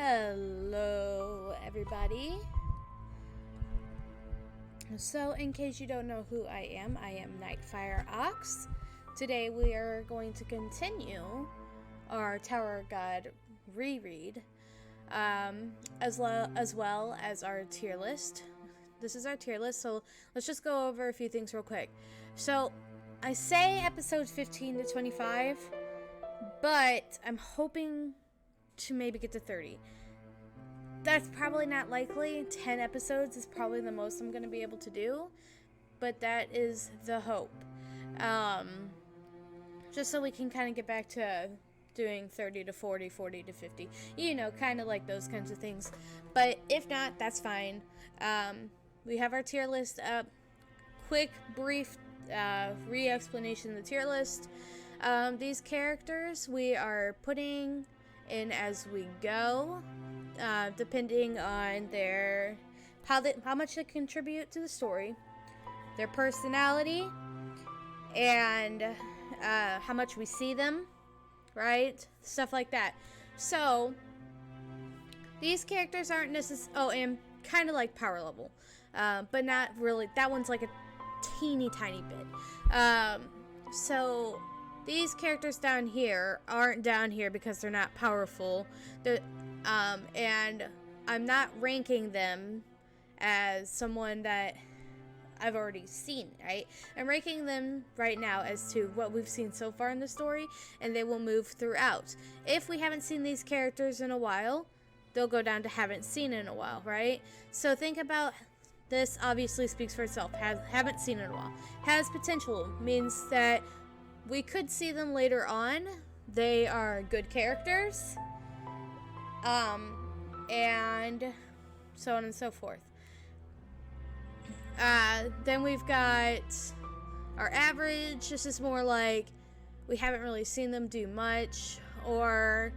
Hello, everybody. So, in case you don't know who I am Nightfire Ox. Today we are going to continue our Tower of God reread, as well as our tier list. This is our tier list, so let's just go over a few things real quick. So, I say episodes 15 to 25, but I'm hoping to maybe get to 30. That's probably not likely. 10 episodes is probably the most I'm going to be able to do, but that is the hope. Just so we can kind of get back to doing 30 to 40, 40 to 50, kind of like those kinds of things. But if not, that's fine. We have our tier list up. Quick, brief re-explanation of the tier list. These characters we are putting in as we go, depending on how much they contribute to the story, their personality, and how much we see them, right? Stuff like that. So these characters aren't necessarily, and kind of like power level, but not really. That one's like a teeny tiny bit. So these characters down here aren't down here because they're not powerful. And I'm not ranking them as someone that I've already seen, right? I'm ranking them right now as to what we've seen so far in the story, and they will move throughout. If we haven't seen these characters in a while, they'll go down to haven't seen in a while, right? So think about this. Obviously speaks for itself. Haven't seen in a while. Has potential, means that we could see them later on. They are good characters. And so on and so forth. Then we've got our average. This is more like we haven't really seen them do much, or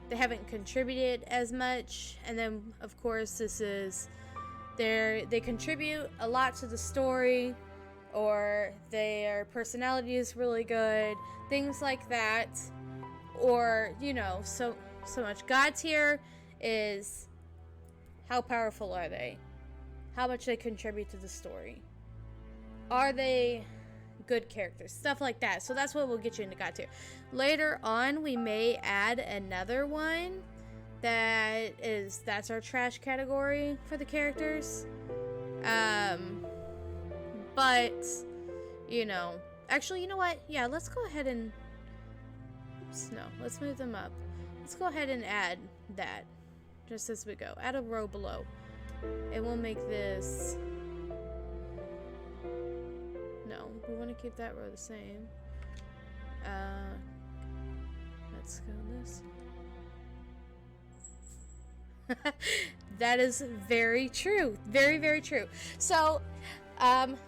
they haven't contributed as much. And then of course this is they contribute a lot to the story, or their personality is really good, things like that. Or, so much. God tier is how powerful are they? How much they contribute to the story? Are they good characters? Stuff like that. So that's what will get you into God tier. Later on, we may add another one that's our trash category for the characters. But, actually, you know what? Yeah, let's go ahead and no, let's move them up. Let's go ahead and add that just as we go. Add a row below. And we'll make this. No, we want to keep that row the same. Let's go this. That is very true. Very, very true. So,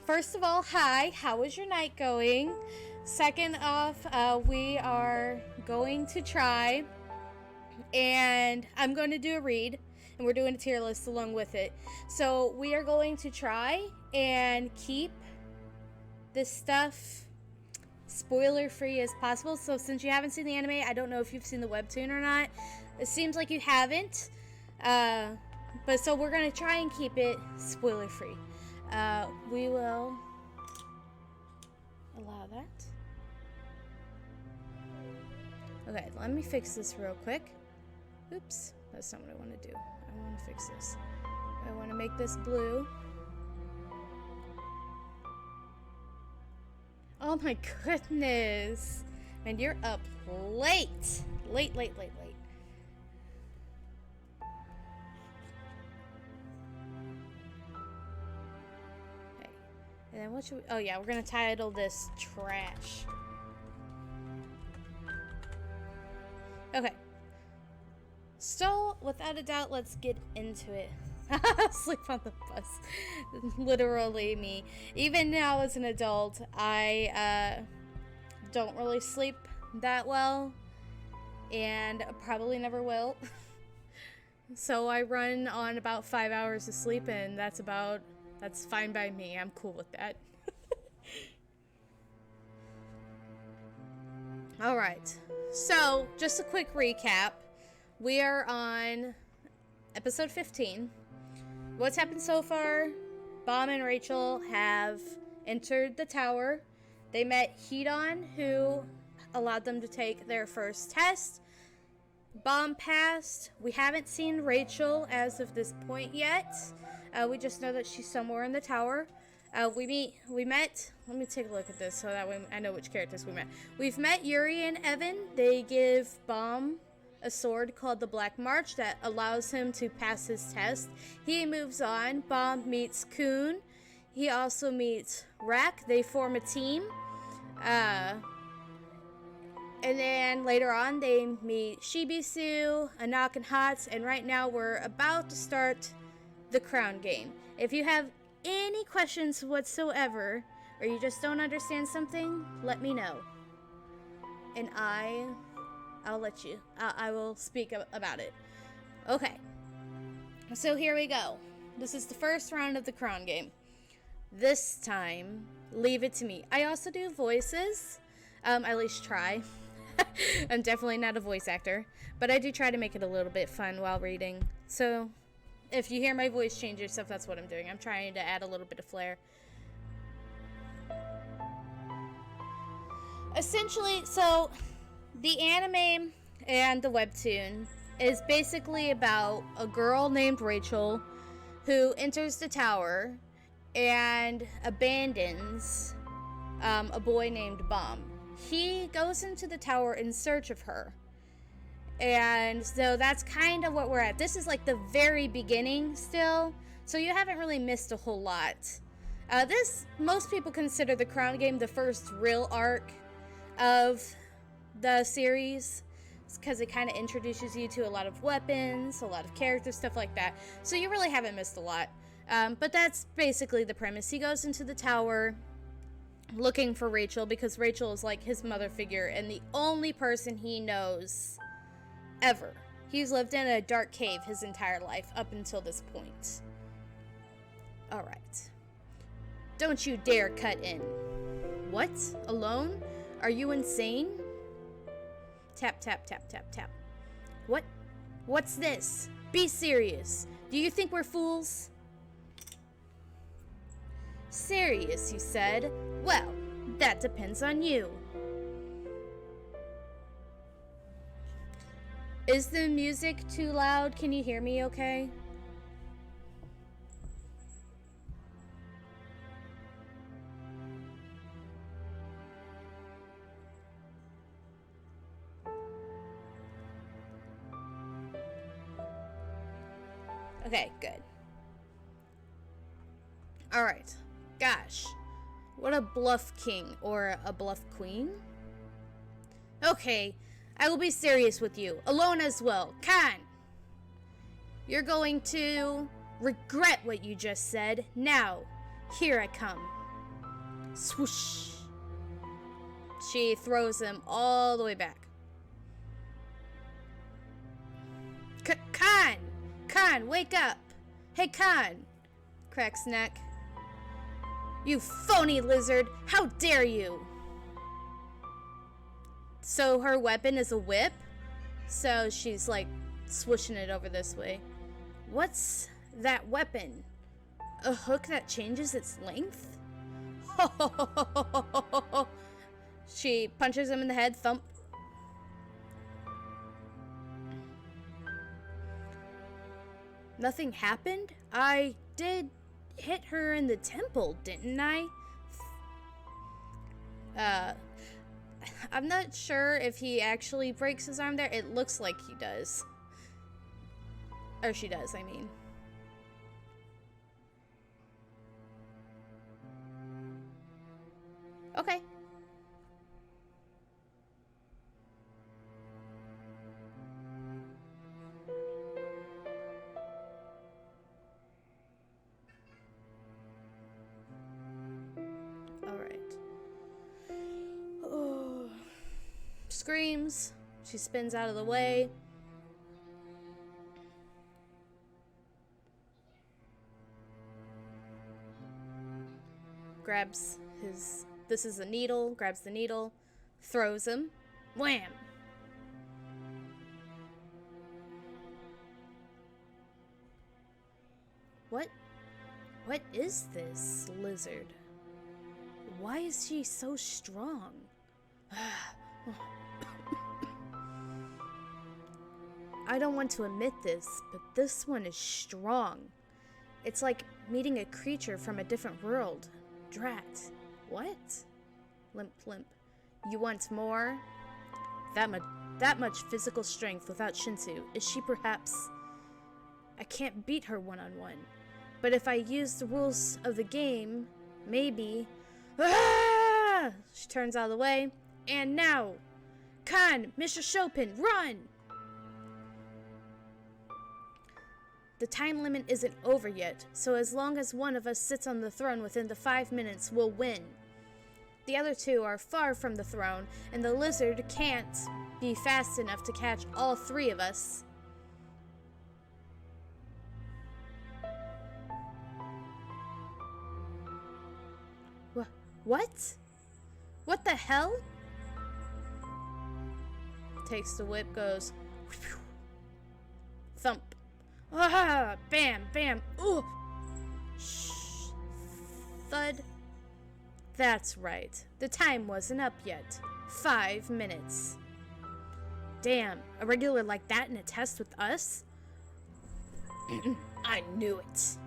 first of all, hi. How is your night going? Second off, we are going to try, and I'm going to do a read, and we're doing a tier list along with it. So we are going to try and keep this stuff spoiler free as possible. So since you haven't seen the anime, I don't know if you've seen the webtoon or not. It seems like you haven't, but so we're going to try and keep it spoiler free. We will allow that. Okay, let me fix this real quick. Oops, that's not what I want to do. I want to fix this. I want to make this blue. Oh my goodness. Man, you're up late. Late. Okay, and then what should we... Oh yeah, we're going to title this Trash. Okay, so without a doubt, let's get into it. Sleep on the bus. Literally me. Even now as an adult, I don't really sleep that well, and probably never will. So I run on about 5 hours of sleep, and that's fine by me. I'm cool with that. Alright, so just a quick recap. We are on episode 15. What's happened so far? Bomb and Rachel have entered the tower. They met Hedon, who allowed them to take their first test. Bomb passed. We haven't seen Rachel as of this point yet. We just know that she's somewhere in the tower. We met, let me take a look at this so that way I know which characters we met. We've met Yuri and Evan. They give Bomb a sword called the Black March that allows him to pass his test. He moves on. Bomb meets Kun. He also meets Rack. They form a team. And then later on they meet Shibisu, Anak and Hats, and right now we're about to start the crown game. If you have any questions whatsoever, or you just don't understand something, let me know. And I'll let you. I will speak about it. Okay. So here we go. This is the first round of the crown game. This time, leave it to me. I also do voices. At least try. I'm definitely not a voice actor, but I do try to make it a little bit fun while reading. So if you hear my voice change and stuff, that's what I'm doing. I'm trying to add a little bit of flair. Essentially, so the anime and the webtoon is basically about a girl named Rachel who enters the tower and abandons a boy named Bomb. He goes into the tower in search of her. And so that's kind of what we're at. This is like the very beginning still, so you haven't really missed a whole lot. Most people consider the crown game the first real arc of the series, because it kind of introduces you to a lot of weapons, a lot of characters, stuff like that. So you really haven't missed a lot. But that's basically the premise. He goes into the tower looking for Rachel because Rachel is like his mother figure and the only person he knows ever. He's lived in a dark cave his entire life up until this point. Alright. Don't you dare cut in. What? Alone? Are you insane? Tap, tap, tap, tap, tap. What? What's this? Be serious. Do you think we're fools? Serious, you said? Well, that depends on you. Is the music too loud? Can you hear me okay? Okay, good. Alright. Gosh. What a bluff king, or a bluff queen? Okay, I will be serious with you. Alone as well. Khan! You're going to regret what you just said. Now, here I come. Swoosh. She throws him all the way back. Khan! Khan, wake up! Hey, Khan! Cracks neck. You phony lizard! How dare you! So her weapon is a whip? So she's like swooshing it over this way. What's that weapon? A hook that changes its length? She punches him in the head, thump. Nothing happened? I did hit her in the temple, didn't I? I'm not sure if he actually breaks his arm there. It looks like he does. Or she does, I mean. Okay. Screams. She spins out of the way. Grabs his... This is a needle. Grabs the needle. Throws him. Wham! What? What is this lizard? Why is she so strong? I don't want to admit this, but this one is strong. It's like meeting a creature from a different world. Drat. What? Limp limp. You want more? That much physical strength without Shinsu. Is she perhaps... I can't beat her one-on-one. But if I use the rules of the game, maybe... Ah! She turns out of the way. And now! Khan, Mr. Chopin, run! The time limit isn't over yet, so as long as one of us sits on the throne within the 5 minutes, we'll win. The other two are far from the throne, and the lizard can't be fast enough to catch all three of us. What? What the hell? Takes the whip, goes... Thump. Ah! Bam! Bam! Ooh! Shh! Thud. That's right. The time wasn't up yet. 5 minutes. Damn, a regular like that in a test with us? I knew it.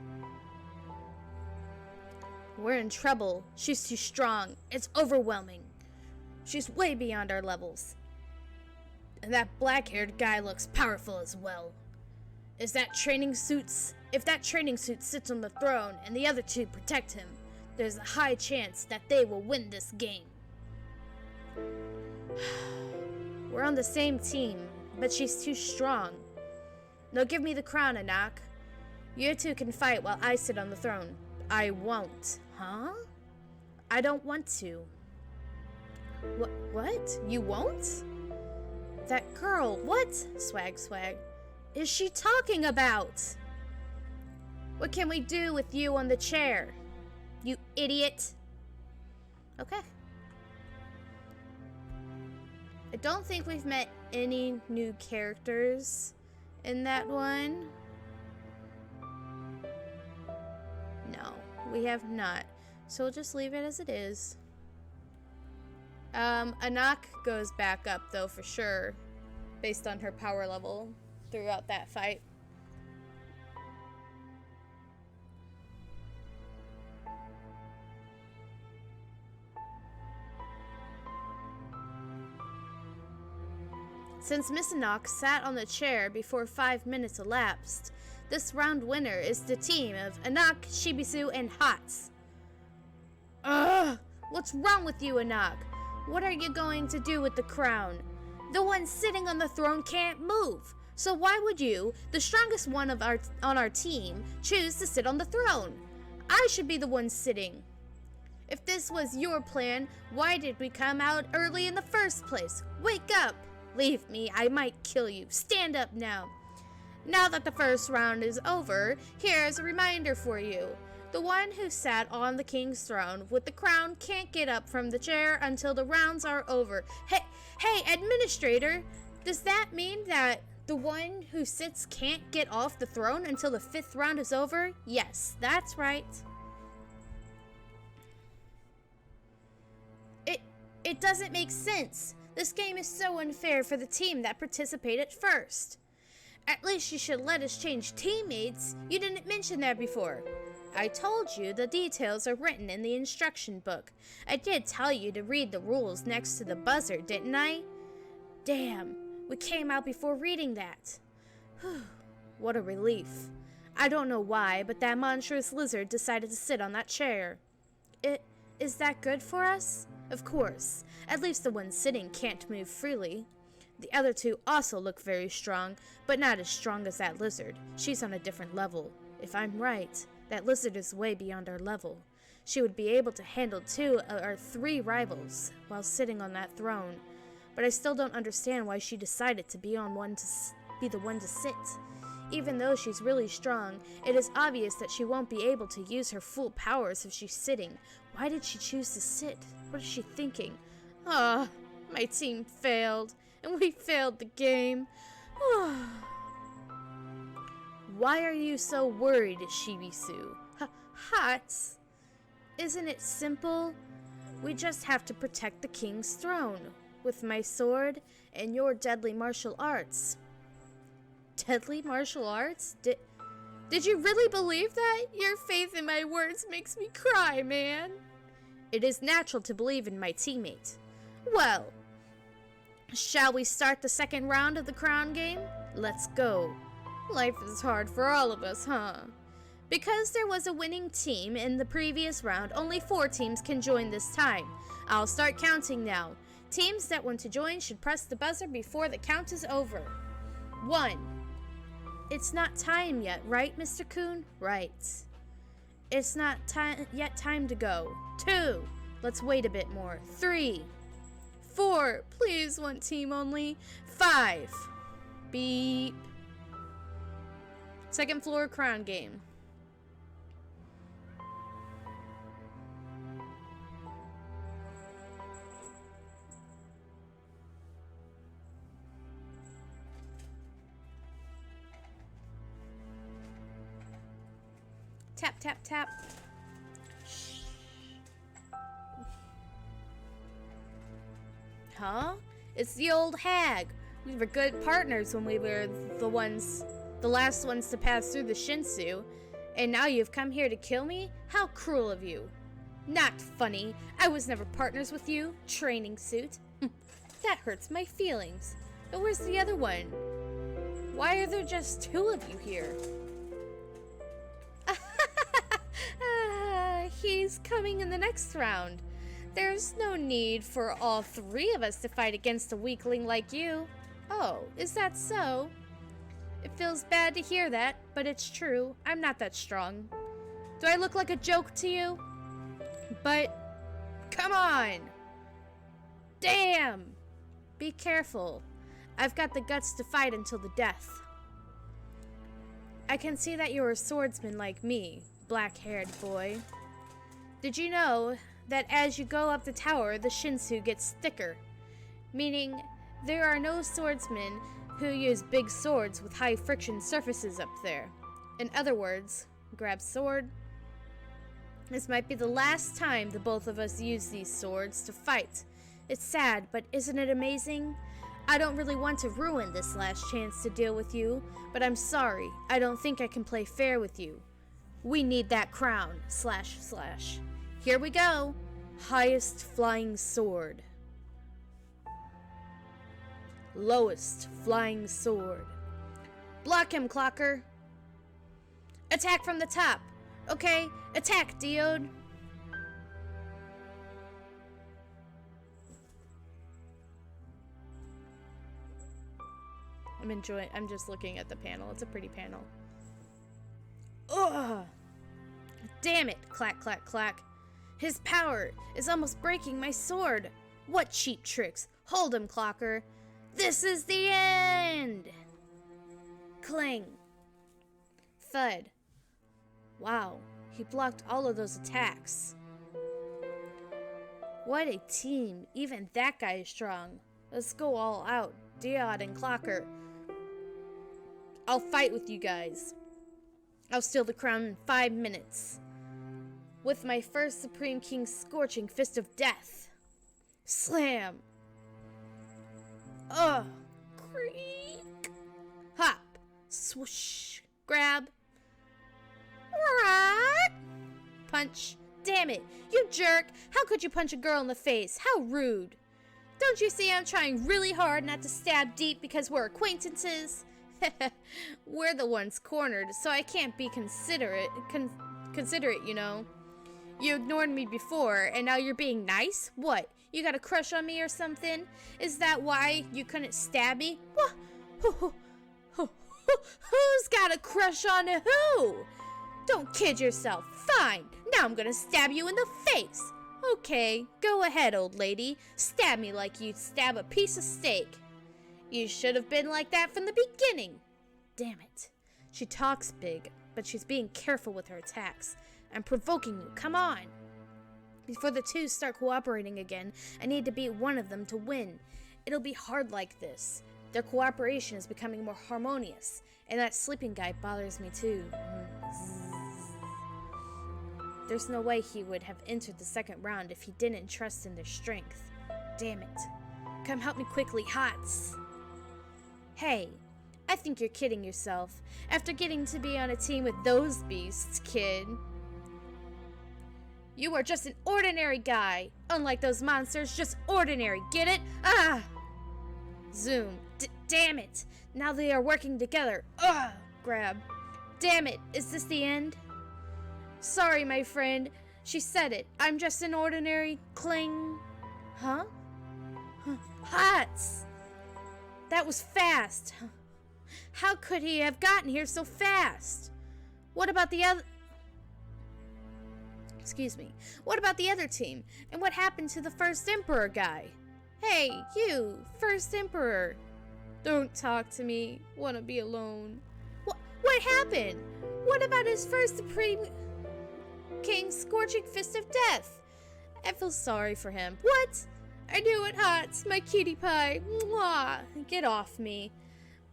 We're in trouble. She's too strong. It's overwhelming. She's way beyond our levels. And that black-haired guy looks powerful as well. If that training suit sits on the throne and the other two protect him, there's a high chance that they will win this game. We're on the same team, but she's too strong. Now give me the crown, Anak. You two can fight while I sit on the throne. I won't. Huh? I don't want to. What? You won't? That girl, what? Swag. Is she talking about? What can we do with you on the chair? You idiot. Okay. I don't think we've met any new characters in that one. No, we have not. So we'll just leave it as it is. Anak goes back up though for sure, based on her power level throughout that fight. Since Miss Anak sat on the chair before 5 minutes elapsed, this round winner is the team of Anak, Shibisu, and Hats. Ugh! What's wrong with you, Anak? What are you going to do with the crown? The one sitting on the throne can't move. So why would you, the strongest one on our team, choose to sit on the throne? I should be the one sitting. If this was your plan, why did we come out early in the first place? Wake up! Leave me, I might kill you. Stand up now. Now that the first round is over, here's a reminder for you. The one who sat on the king's throne with the crown can't get up from the chair until the rounds are over. Hey, administrator, does that mean that the one who sits can't get off the throne until the 5th round is over? Yes, that's right. It doesn't make sense. This game is so unfair for the team that participated first. At least you should let us change teammates. You didn't mention that before. I told you the details are written in the instruction book. I did tell you to read the rules next to the buzzer, didn't I? Damn, we came out before reading that. What a relief. I don't know why, but that monstrous lizard decided to sit on that chair. Is that good for us? Of course. At least the one sitting can't move freely. The other two also look very strong, but not as strong as that lizard. She's on a different level. If I'm right, that lizard is way beyond our level. She would be able to handle 2 or 3 rivals while sitting on that throne. But I still don't understand why she decided to be the one to sit. Even though she's really strong, it is obvious that she won't be able to use her full powers if she's sitting. Why did she choose to sit? What is she thinking? Ah, my team failed, and we failed the game. Why are you so worried, Shibisu? Hats? Isn't it simple? We just have to protect the king's throne with my sword and your deadly martial arts. Deadly martial arts? Did you really believe that? Your faith in my words makes me cry, man. It is natural to believe in my teammate. Well, shall we start the second round of the crown game? Let's go. Life is hard for all of us, huh? Because there was a winning team in the previous round, only 4 teams can join this time. I'll start counting now. Teams that want to join should press the buzzer before the count is over. 1. It's not time yet, right, Mr. Coon? Right. It's not yet time to go. 2. Let's wait a bit more. 3. 4. Please, one team only. 5. Beep. Second floor crown game. Tap, tap, tap. Shh. Huh? It's the old hag. We were good partners when we were the last ones to pass through the Shinsu. And now you've come here to kill me? How cruel of you. Not funny. I was never partners with you, training suit. That hurts my feelings. But where's the other one? Why are there just 2 of you here? He's coming in the next round. There's no need for all 3 of us to fight against a weakling like you. Oh, is that so? It feels bad to hear that, but it's true. I'm not that strong. Do I look like a joke to you? But, come on! Damn! Be careful. I've got the guts to fight until the death. I can see that you're a swordsman like me, black-haired boy. Did you know that as you go up the tower, the Shinsu gets thicker? Meaning, there are no swordsmen who use big swords with high friction surfaces up there. In other words, grab sword. This might be the last time the both of us use these swords to fight. It's sad, but isn't it amazing? I don't really want to ruin this last chance to deal with you, but I'm sorry. I don't think I can play fair with you. We need that crown, // Here we go. Highest flying sword. Lowest flying sword. Block him, Clocker. Attack from the top. Okay, attack, Diode. I'm just looking at the panel. It's a pretty panel. Ugh! Damn it! Clack, clack, clack. His power is almost breaking my sword. What cheap tricks. Hold him, Clocker. This is the end! Cling. Thud. Wow, he blocked all of those attacks. What a team. Even that guy is strong. Let's go all out. Diode and Clocker. I'll fight with you guys. I'll steal the crown in 5 minutes. With my first Supreme King's scorching fist of death. Slam. Ugh. Creak. Hop. Swoosh. Grab. Rock. Punch. Damn it. You jerk. How could you punch a girl in the face? How rude. Don't you see I'm trying really hard not to stab deep because we're acquaintances? We're the ones cornered, so I can't be considerate, you know. You ignored me before, and now you're being nice? What? You got a crush on me or something? Is that why you couldn't stab me? What? Who's got a crush on who? Don't kid yourself. Fine. Now I'm gonna stab you in the face. Okay, go ahead, old lady. Stab me like you'd stab a piece of steak. You should have been like that from the beginning. Damn it. She talks big, but she's being careful with her attacks. I'm provoking you. Come on. Before the 2 start cooperating again, I need to beat one of them to win. It'll be hard like this. Their cooperation is becoming more harmonious, and that sleeping guy bothers me too. There's no way he would have entered the second round if he didn't trust in their strength. Damn it. Come help me quickly, Hots. Hey, I think you're kidding yourself. After getting to be on a team with those beasts, kid. You are just an ordinary guy. Unlike those monsters, just ordinary. Get it? Ah! Zoom. Damn it. Now they are working together. Ugh! Grab. Damn it. Is this the end? Sorry, my friend. She said it. I'm just an ordinary cling. Huh? Hots! That was fast. How could he have gotten here so fast? What about the other... Excuse me. What about the other team? And what happened to the First Emperor guy? Hey, you, First Emperor. Don't talk to me. Wanna be alone. What happened? What about his first Supreme King's scorching fist of death? I feel sorry for him. What? I knew it, Hots, my cutie pie. Mwah. Get off me.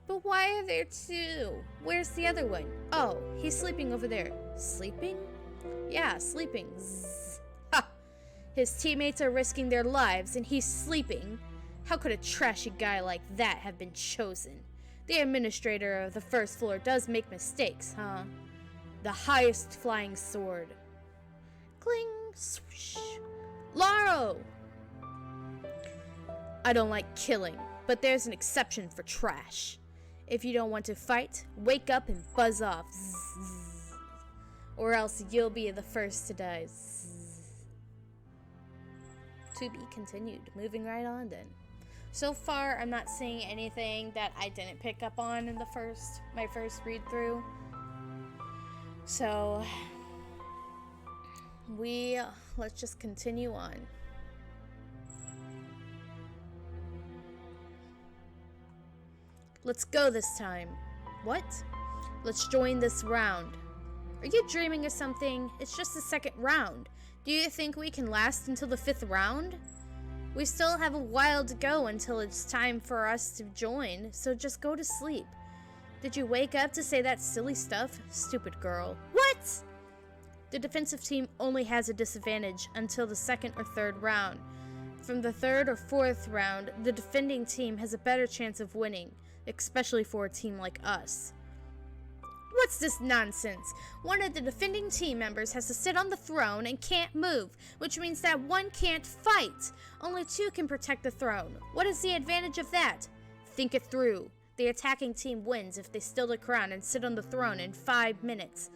But why are there two? Where's the other one? Oh, he's sleeping over there. Sleeping? Yeah, sleeping. Zzz. Ha! His teammates are risking their lives and he's sleeping. How could a trashy guy like that have been chosen? The administrator of the first floor does make mistakes, huh? The highest flying sword. Cling, swoosh. Laro! I don't like killing, but there's an exception for trash. If you don't want to fight, wake up and buzz off. Zzz. Or else you'll be the first to die. Zzz. To be continued. Moving right on then. So far, I'm not seeing anything that I didn't pick up on in my first read through. So, let's just continue on. Let's go this time. What? Let's join this round. Are you dreaming of something? It's just the second round. Do you think we can last until the 5th round? We still have a while to go until it's time for us to join, so just go to sleep. Did you wake up to say that silly stuff? Stupid girl. What? The defensive team only has a disadvantage until the 2nd or 3rd round. From the 3rd or 4th round, the defending team has a better chance of winning, especially for a team like us. What's this nonsense? One of the defending team members has to sit on the throne and can't move, which means that one can't fight. Only 2 can protect the throne. What is the advantage of that? Think it through. The attacking team wins if they steal the crown and sit on the throne in 5 minutes.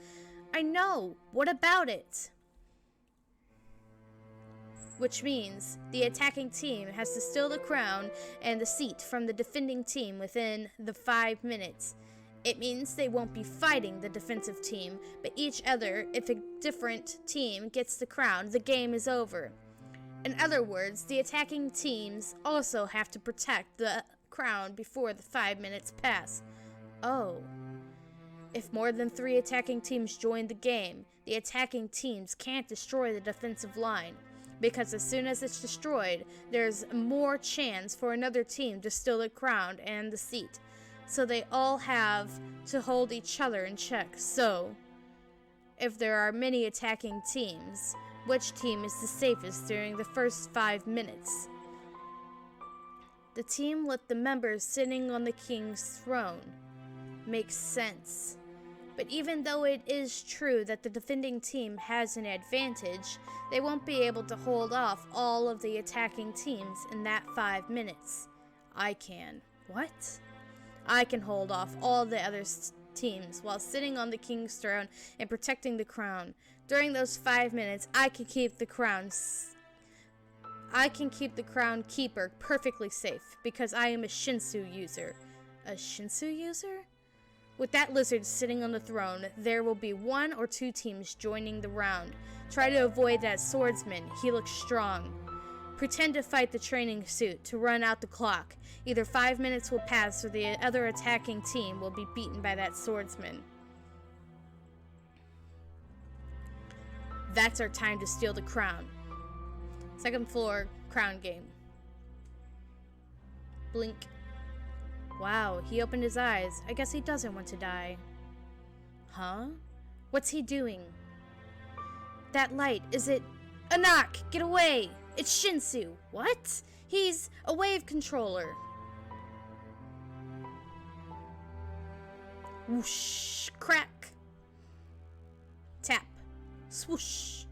I know. What about it? Which means the attacking team has to steal the crown and the seat from the defending team within the 5 minutes. It means they won't be fighting the defensive team, but each other. If a different team gets the crown, the game is over. In other words, the attacking teams also have to protect the crown before the 5 minutes pass. Oh. If more than 3 attacking teams join the game, the attacking teams can't destroy the defensive line, because as soon as it's destroyed, there's more chance for another team to steal the crown and the seat. So they all have to hold each other in check. So, if there are many attacking teams, which team is the safest during the first 5 minutes? The team with the members sitting on the king's throne. Makes sense. But even though it is true that the defending team has an advantage, they won't be able to hold off all of the attacking teams in that 5 minutes. I can. What? I can hold off all the other teams while sitting on the king's throne and protecting the crown. During those 5 minutes, I can keep the crown keeper perfectly safe because I am a Shinsu user. A Shinsu user? With that lizard sitting on the throne, there will be 1 or 2 teams joining the round. Try to avoid that swordsman. He looks strong. Pretend to fight the training suit to run out the clock. Either 5 minutes will pass or the other attacking team will be beaten by that swordsman. That's our time to steal the crown. 2nd floor, crown game. Blink. Wow, he opened his eyes. I guess he doesn't want to die. Huh? What's he doing? That light, is it... Anak, get away! It's Shinsu. What? He's a wave controller. Whoosh, crack. Tap. Swoosh.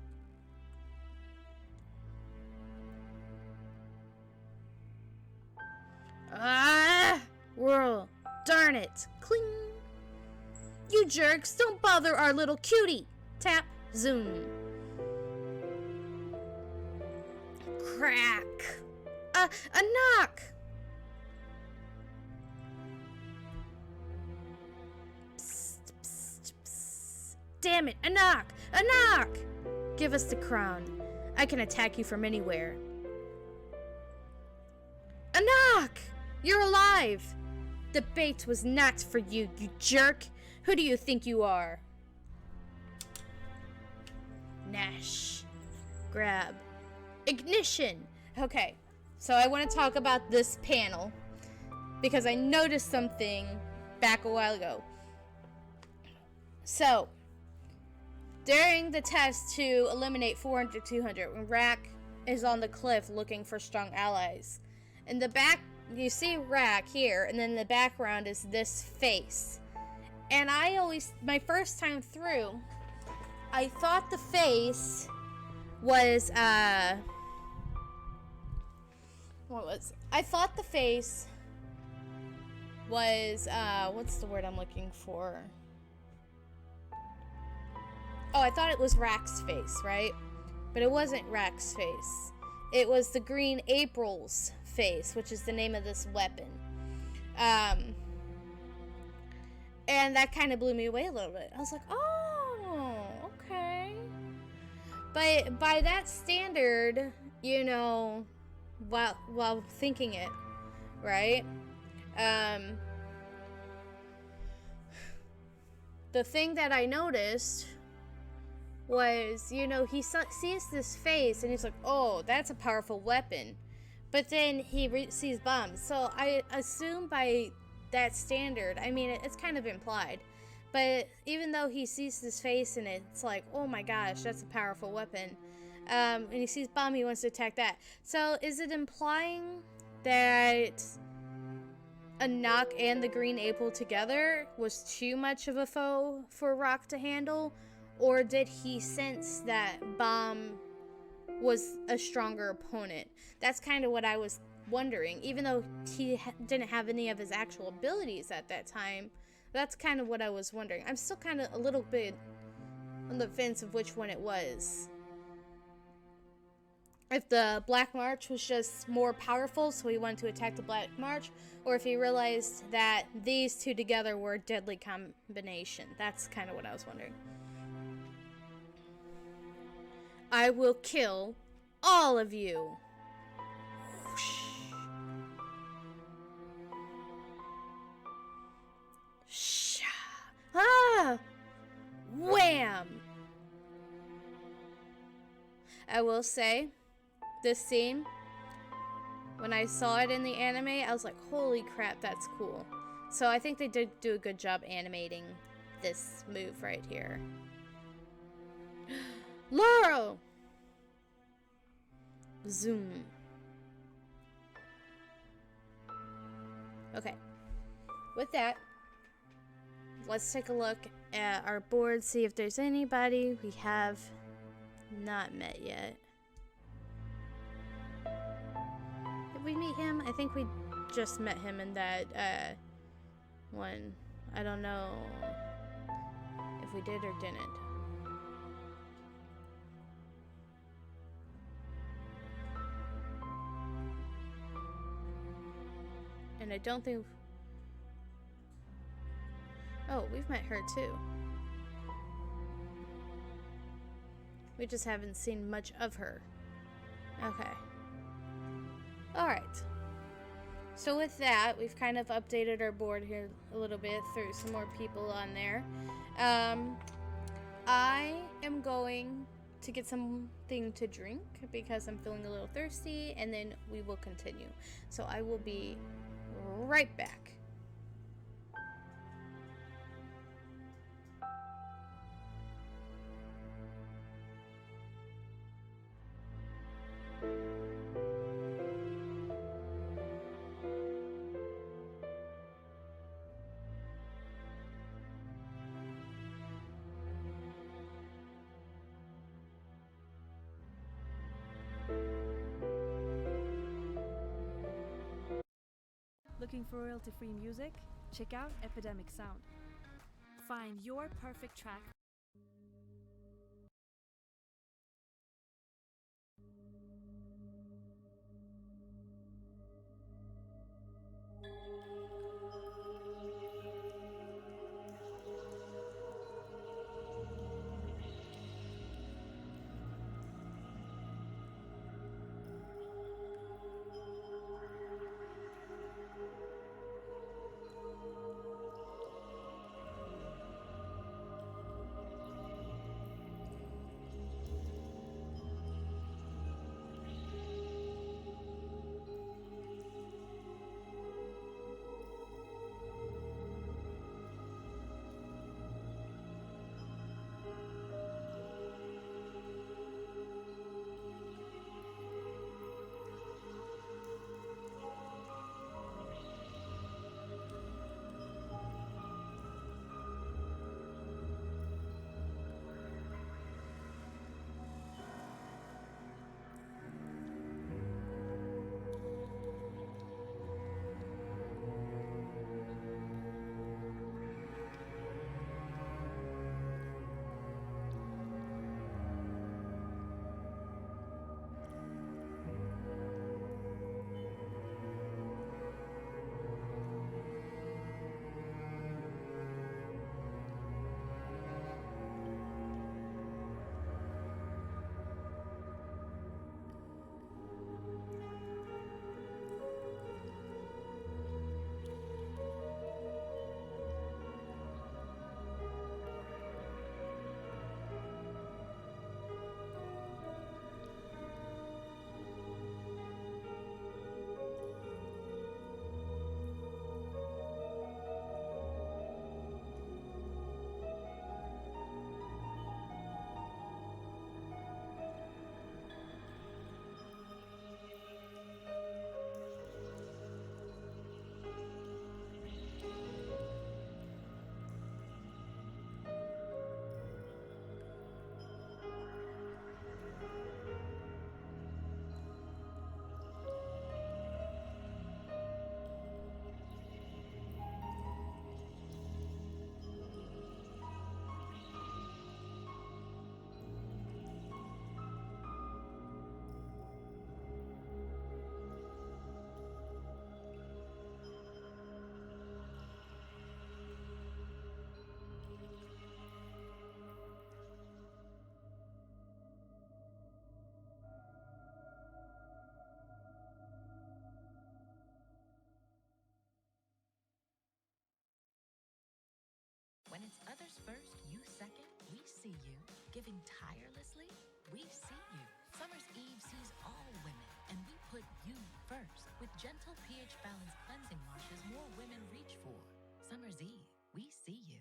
Ah! Whirl. Darn it. Cling. You jerks, don't bother our little cutie. Tap. Zoom. Crack. A knock. Psst, psst, psst. Damn it, a knock. A knock. Give us the crown. I can attack you from anywhere. A knock. You're alive. The bait was not for you, you jerk. Who do you think you are? Nash. Grab. Ignition. Okay, so I want to talk about this panel because I noticed something back a while ago. So, during the test to eliminate 400-200, when Rack is on the cliff looking for strong allies, in the back, you see Rack here, and then in the background is this face. And my first time through, I thought the face was, I thought the face was, what's the word I'm looking for? Oh, I thought it was Rack's face, right? But it wasn't Rack's face. It was the Green April's face, which is the name of this weapon. And that kind of blew me away a little bit. I was like, oh, okay. But by that standard, you know, while thinking it, right? The thing that I noticed was, you know, he sees this face and he's like, oh, that's a powerful weapon. But then he sees bombs. So I assume by that standard, I mean, it's kind of implied. But even though he sees this face and it's like, oh my gosh, that's a powerful weapon. And he sees bomb, he wants to attack that. So is it implying that a knock and the Green April together was too much of a foe for Rock to handle? Or did he sense that Bomb was a stronger opponent? That's kind of what I was wondering. Even though he didn't have any of his actual abilities at that time, that's kind of what I was wondering. I'm still kind of a little bit on the fence of which one it was. If the Black March was just more powerful, so he wanted to attack the Black March, or if he realized that these two together were a deadly combination. That's kind of what I was wondering. I will kill all of you. Whoosh. Sha. Ah! Wham! I will say, this scene, when I saw it in the anime, I was like, holy crap, that's cool. So I think they did do a good job animating this move right here. Laurel! Zoom. Okay. With that, let's take a look at our board, see if there's anybody we have not met yet. Did we meet him? I think we just met him in that one. I don't know if we did or didn't. And I don't think... Oh, we've met her too. We just haven't seen much of her. Okay. Alright. So with that, we've kind of updated our board here a little bit, threw some more people on there. I am going to get something to drink because I'm feeling a little thirsty, and then we will continue. So I will be right back. Looking for royalty-free music? Check out Epidemic Sound. Find your perfect track. When it's others first, you second, we see you. Giving tirelessly, we see you. Summer's Eve sees all women, and we put you first. With gentle pH balanced cleansing washes more women reach for. Summer's Eve, we see you.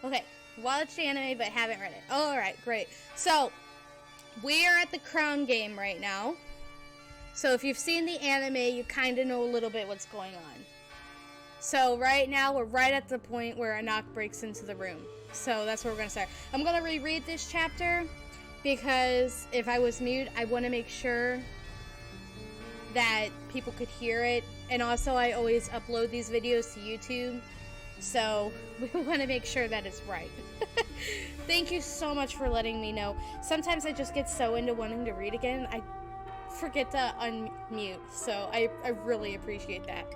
Okay, watched the anime but haven't read it. Alright, great. So, we are at the crown game right now. So if you've seen the anime, you kind of know a little bit what's going on. So right now, we're right at the point where Anak breaks into the room. So that's where we're going to start. I'm going to reread this chapter because if I was mute, I want to make sure that people could hear it. And also, I always upload these videos to YouTube. So we want to make sure that it's right. Thank you so much for letting me know. Sometimes I just get so into wanting to read again, I forget to unmute. So I really appreciate that.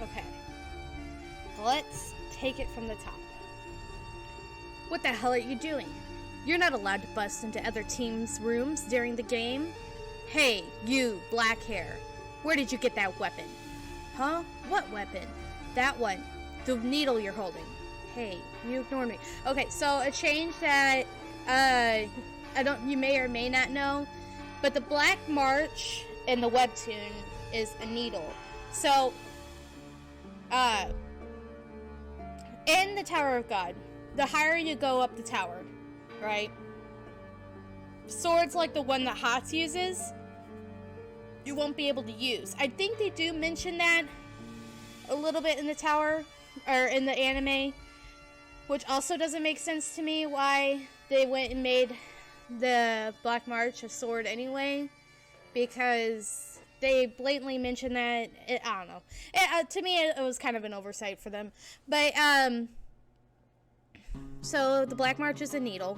Okay. Let's take it from the top. What the hell are you doing? You're not allowed to bust into other teams' rooms during the game. Hey, you, black hair. Where did you get that weapon? Huh? What weapon? That one. The needle you're holding. Hey, you ignored me. Okay, so a change that, you may or may not know, but the Black March in the webtoon is a needle. So, in the Tower of God, the higher you go up the tower, right? Swords like the one that Hats uses, you won't be able to use. I think they do mention that a little bit in the tower, or in the anime, which also doesn't make sense to me why they went and made the Black March a sword anyway, because they blatantly mentioned that. I don't know. To me, it was kind of an oversight for them. But, so the Black March is a needle,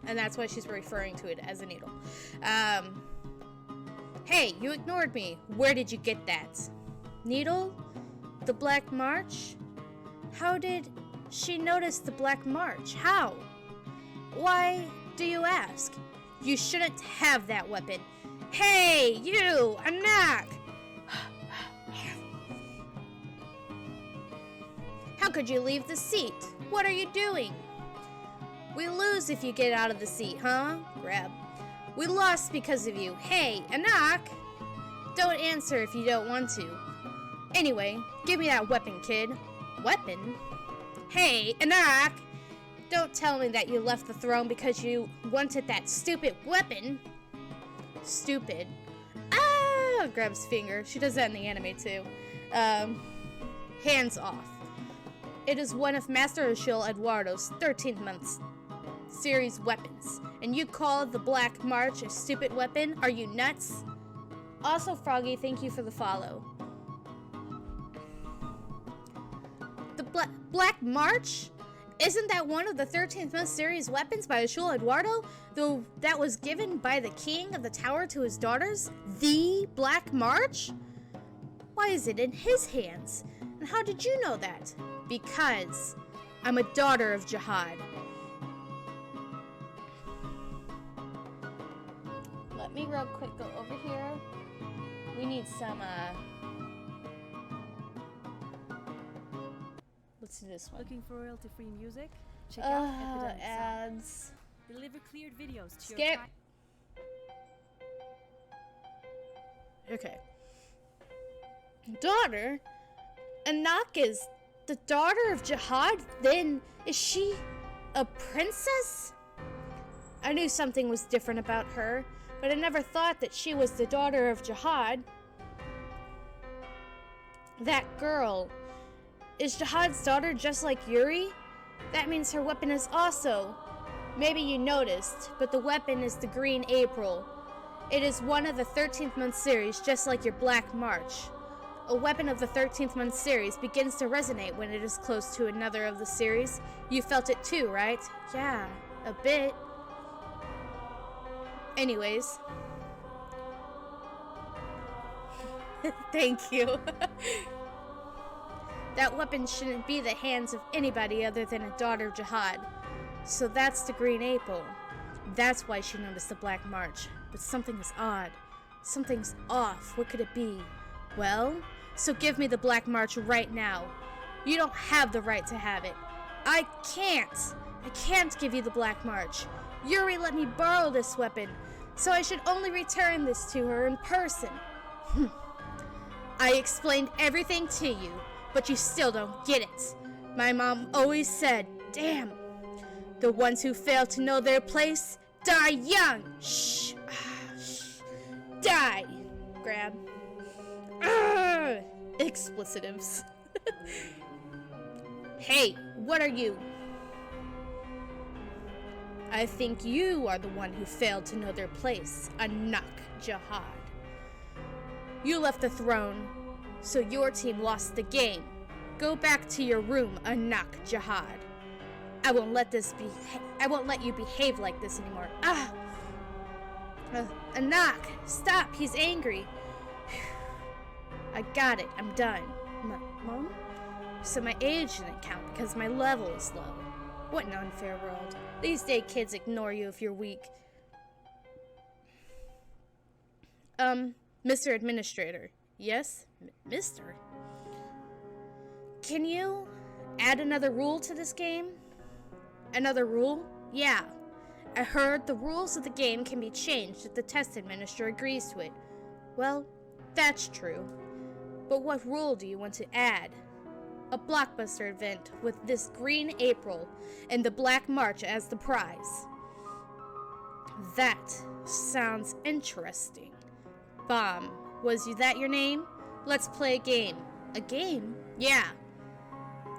and that's why she's referring to it as a needle. Hey, you ignored me. Where did you get that? Needle? The Black March? How did she notice the Black March? How? Why do you ask? You shouldn't have that weapon. Hey, you! Anak! How could you leave the seat? What are you doing? We lose if you get out of the seat, huh? Grab. We lost because of you. Hey, Anak! Don't answer if you don't want to. Anyway, give me that weapon, kid. Weapon? Hey, Anak! Don't tell me that you left the throne because you wanted that stupid weapon. Stupid. Ah! Grabs finger. She does that in the anime too. Hands off. It is one of Master Ashil Eduardo's 13th month series weapons. And you call the Black March a stupid weapon? Are you nuts? Also, Froggy, thank you for the follow. The Black March? Isn't that one of the 13th month series weapons by Ashul Eduardo? Though that was given by the king of the tower to his daughters? The Black March? Why is it in his hands? And how did you know that? Because I'm a daughter of Jihad. Let me real quick go over here. We need some, let's do this one. Looking for royalty-free music? Check out Epidemic Sound. Ads. Deliver cleared videos to Skip. your client. Okay. Daughter? Anak is the daughter of Jihad? Then, is she a princess? I knew something was different about her, but I never thought that she was the daughter of Jihad. That girl. Is Jihad's daughter just like Yuri? That means her weapon is also. Maybe you noticed, but the weapon is the Green April. It is one of the 13th month series, just like your Black March. A weapon of the 13th month series begins to resonate when it is close to another of the series. You felt it too, right? Yeah, a bit. Anyways. Thank you. That weapon shouldn't be the hands of anybody other than a daughter of Jihad. So that's the Green April. That's why she noticed the Black March. But something is odd. Something's off. What could it be? Well, so give me the Black March right now. You don't have the right to have it. I can't. I can't give you the Black March. Yuri let me borrow this weapon. so I should only return this to her in person. I explained everything to you, but you still don't get it. My mom always said, damn, the ones who fail to know their place die young. Shh. Die. Grab. Explicitives. Hey, what are you? I think you are the one who failed to know their place, Anak Jihad. You left the throne, so your team lost the game. Go back to your room, Anak Jihad. I won't let you behave like this anymore. Anak, stop, he's angry. I got it, I'm done. Mom? So my age didn't count because my level is low. What an unfair world. These days kids ignore you if you're weak. Mr. Administrator. Yes? Mister? Can you add another rule to this game? Another rule? Yeah. I heard the rules of the game can be changed if the test administrator agrees to it. Well, that's true. But what rule do you want to add? A blockbuster event with this green April and the Black March as the prize. That sounds interesting. Bomb, was that your name? Let's play a game. A game? Yeah.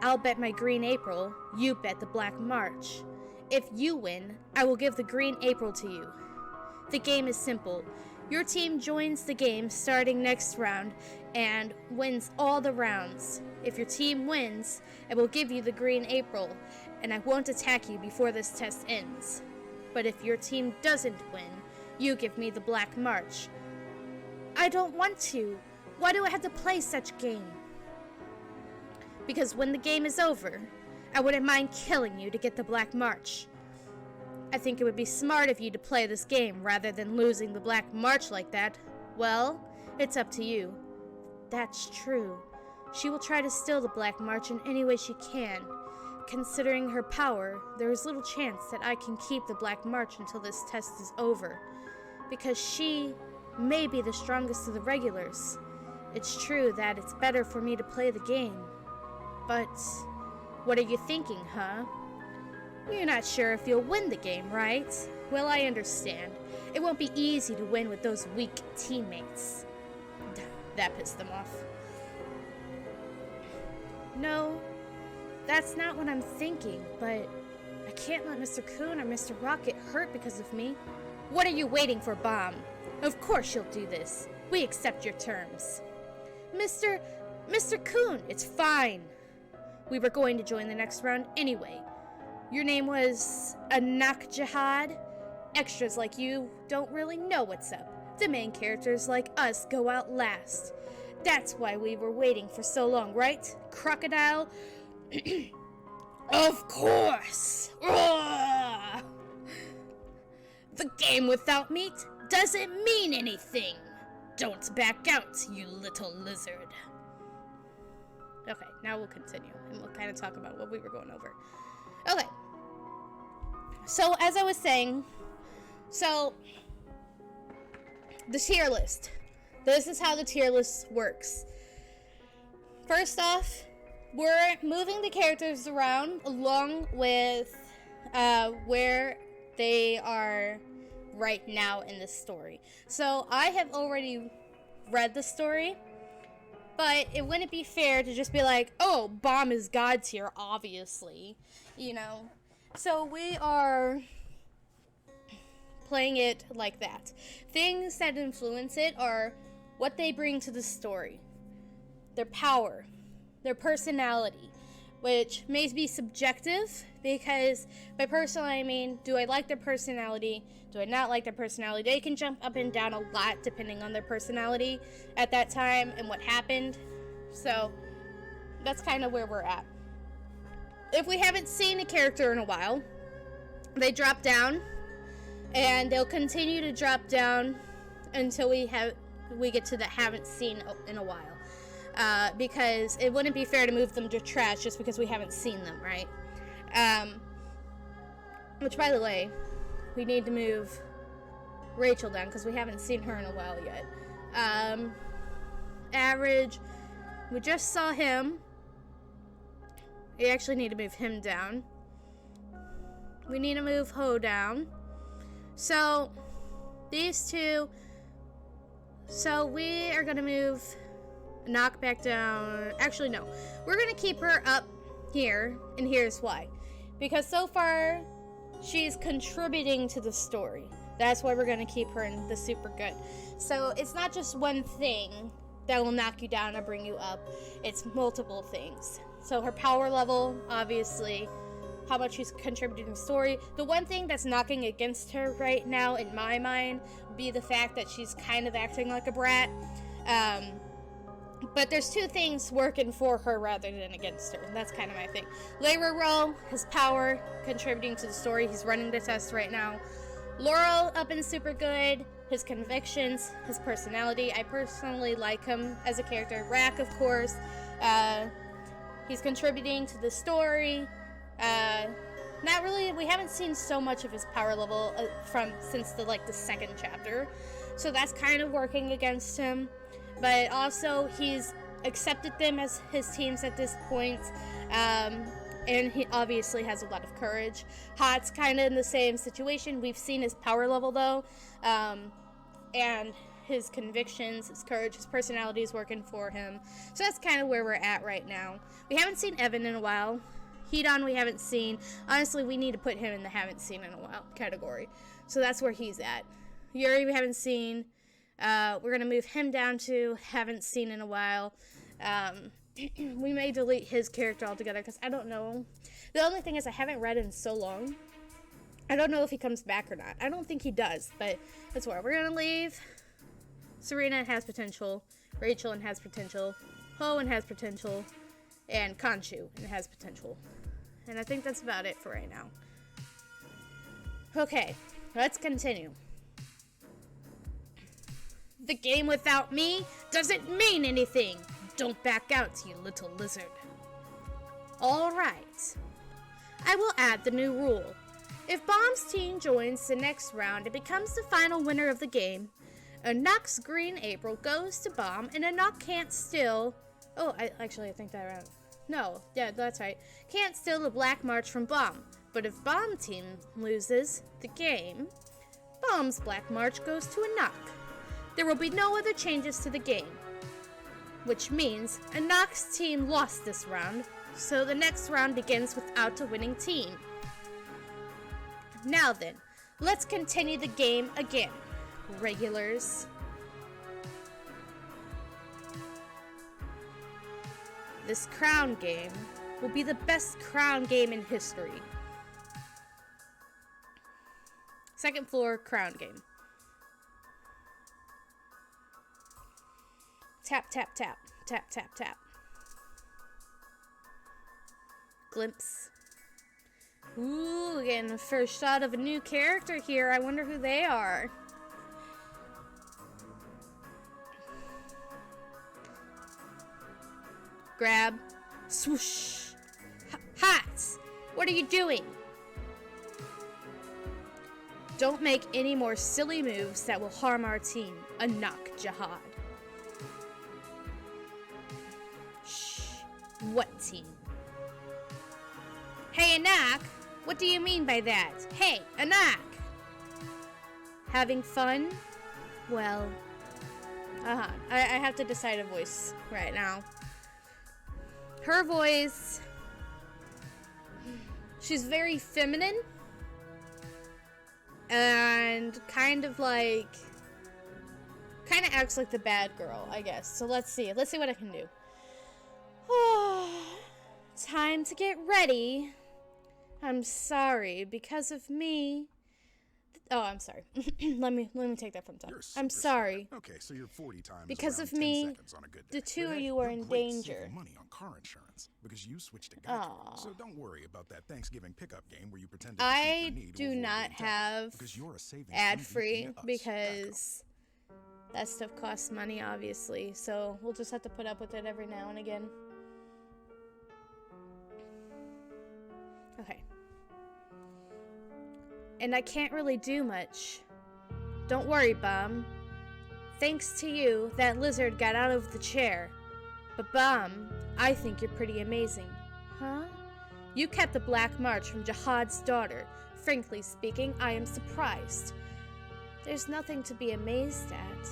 I'll bet my green April, you bet the Black March. If you win, I will give the green April to you. The game is simple. Your team joins the game starting next round and wins all the rounds. If your team wins, I will give you the green April, and I won't attack you before this test ends. But if your team doesn't win, you give me the Black March. I don't want to. Why do I have to play such game? Because when the game is over, I wouldn't mind killing you to get the Black March. I think it would be smart of you to play this game rather than losing the Black March like that. Well, it's up to you. That's true. She will try to steal the Black March in any way she can. Considering her power, there is little chance that I can keep the Black March until this test is over. Because she may be the strongest of the regulars. It's true that it's better for me to play the game. But what are you thinking, huh? You're not sure if you'll win the game, right? Well, I understand. It won't be easy to win with those weak teammates. That pissed them off. No, that's not what I'm thinking, but I can't let Mr. Coon or Mr. Rock get hurt because of me. What are you waiting for, Bomb? Of course you'll do this. We accept your terms. Mr. Coon, it's fine. We were going to join the next round anyway. Your name was Anak Jihad? Extras like you don't really know what's up. The main characters like us go out last. That's why we were waiting for so long, right? Crocodile? Of course! Ugh! The game without meat doesn't mean anything. Don't back out, you little lizard. Okay, now we'll continue, and we'll kind of talk about what we were going over. Okay. So, as I was saying, the tier list. This is how the tier list works. First off, we're moving the characters around along with where they are right now in the story. So I have already read the story, but it wouldn't be fair to just be like, oh, Bomb is God tier, obviously, you know. So we are playing it like that. Things that influence it are what they bring to the story, their power, their personality, which may be subjective, because by personal I mean, do I like their personality? Do I not like their personality? They can jump up and down a lot depending on their personality at that time and what happened. So that's kind of where we're at. If we haven't seen a character in a while, they drop down, and they'll continue to drop down until we get to the haven't seen in a while. Because it wouldn't be fair to move them to trash just because we haven't seen them, right? Which, by the way, we need to move Rachel down because we haven't seen her in a while yet. Average, we just saw him. We actually need to move him down. We need to move Ho down. So, these two. So, we are going to move Knock back down. Actually, no. We're going to keep her up here, and here's why. Because so far, she's contributing to the story. That's why we're going to keep her in the super good. So, it's not just one thing that will knock you down or bring you up. It's multiple things. So, her power level, obviously, how much she's contributing to the story. The one thing that's knocking against her right now, in my mind, would be the fact that she's kind of acting like a brat. But there's two things working for her rather than against her. That's kind of my thing. Layra, his power, contributing to the story. He's running the test right now. Laurel, up and super good. His convictions, his personality. I personally like him as a character. Rack, of course. He's contributing to the story. Not really. We haven't seen so much of his power level since the second chapter. So that's kind of working against him. But also, he's accepted them as his teams at this point, and he obviously has a lot of courage. Hot's kind of in the same situation. We've seen his power level, though, and his convictions, his courage, his personality is working for him. So that's kind of where we're at right now. We haven't seen Evan in a while. Hedon we haven't seen. Honestly, we need to put him in the haven't seen in a while category. So that's where he's at. Yuri we haven't seen. We're going to move him down to haven't seen in a while. We may delete his character altogether because I don't know. The only thing is I haven't read in so long. I don't know if he comes back or not. I don't think he does, but that's where we're going to leave. Serena has potential. Rachel and has potential. Ho and has potential. And Khonshu and has potential. And I think that's about it for right now. Okay, let's continue. The game without me doesn't mean anything. Don't back out, you little lizard. Alright. I will add the new rule. If Bomb's team joins the next round and becomes the final winner of the game, a Nox Green April goes to Bomb and a Nox can't steal... Oh, I think that around. No, yeah, that's right. Can't steal the Black March from Bomb. But if Bomb team loses the game, Bomb's Black March goes to a Nox. There will be no other changes to the game, which means a Nox team lost this round, so the next round begins without a winning team. Now then, let's continue the game again, regulars. This crown game will be the best crown game in history. Second floor crown game. Tap, tap, tap. Tap, tap, tap. Glimpse. Ooh, getting the first shot of a new character here. I wonder who they are. Grab. Swoosh. Hot! What are you doing? Don't make any more silly moves that will harm our team. Anak Jihad. What team? Hey, Anak! What do you mean by that? Hey, Anak! Having fun? Well, I have to decide a voice right now. Her voice... She's very feminine. And kind of acts like the bad girl, I guess. So let's see. Let's see what I can do. Time to get ready. I'm sorry, because of me. Oh, I'm sorry. let me take that from the top. I'm sorry. Okay, so you're 40 times because of 10 me. seconds on a good day. The two of you are in danger. Money on car insurance because you switched to Geico. So don't worry about that Thanksgiving pickup game where you pretend to I do not have ad-free because that stuff costs money, obviously. So we'll just have to put up with it every now and again. Okay. And I can't really do much Don't worry, Bum. Thanks to you, that lizard got out of the chair. But Bum, I think you're pretty amazing. Huh? You kept the Black March from Jihad's daughter. Frankly speaking, I am surprised. There's nothing to be amazed at.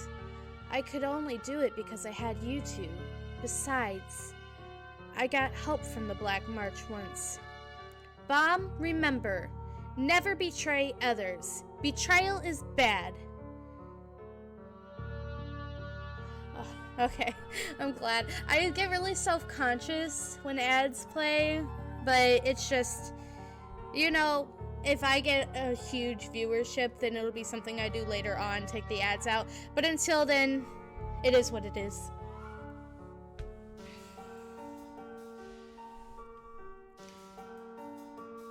I could only do it because I had you two. Besides, I got help from the Black March once. Bum, remember, never betray others. Betrayal is bad. Oh, okay, I'm glad. I get really self-conscious when ads play, but it's just, you know, if I get a huge viewership, then it'll be something I do later on, take the ads out. But until then, it is what it is.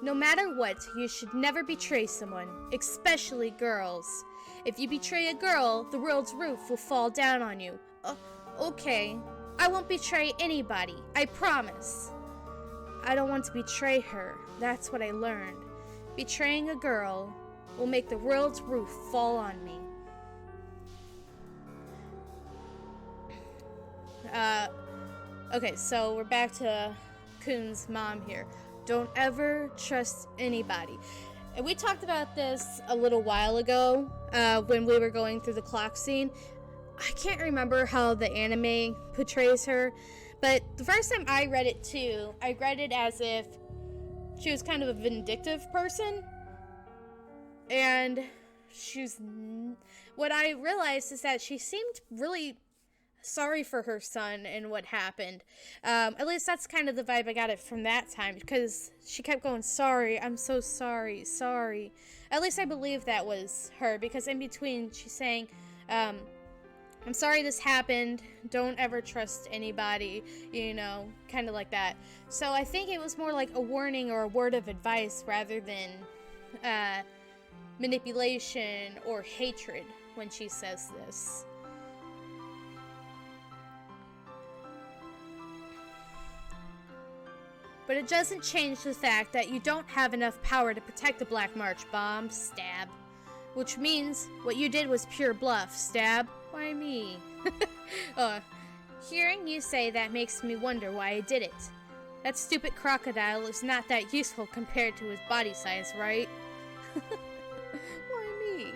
No matter what, you should never betray someone, especially girls. If you betray a girl, the world's roof will fall down on you. Okay, I won't betray anybody, I promise. I don't want to betray her, that's what I learned. Betraying a girl will make the world's roof fall on me. Okay, so we're back to Kun's mom here. Don't ever trust anybody. And we talked about this a little while ago when we were going through the clock scene. I can't remember how the anime portrays her, but the first time I read it too, I read it as if she was kind of a vindictive person. And what I realized is that she seemed really sorry for her son and what happened. At least that's kind of the vibe I got it from that time, because she kept going, sorry, I'm so sorry, sorry. At least I believe that was her, because in between she's saying, I'm sorry this happened, don't ever trust anybody, you know, kind of like that. So I think it was more like a warning or a word of advice rather than manipulation or hatred when she says this. But it doesn't change the fact that you don't have enough power to protect the Black March. Bomb, stab. Which means what you did was pure bluff. Stab? Why me? Hearing you say that makes me wonder why I did it. That stupid crocodile is not that useful compared to his body size, right? Why me?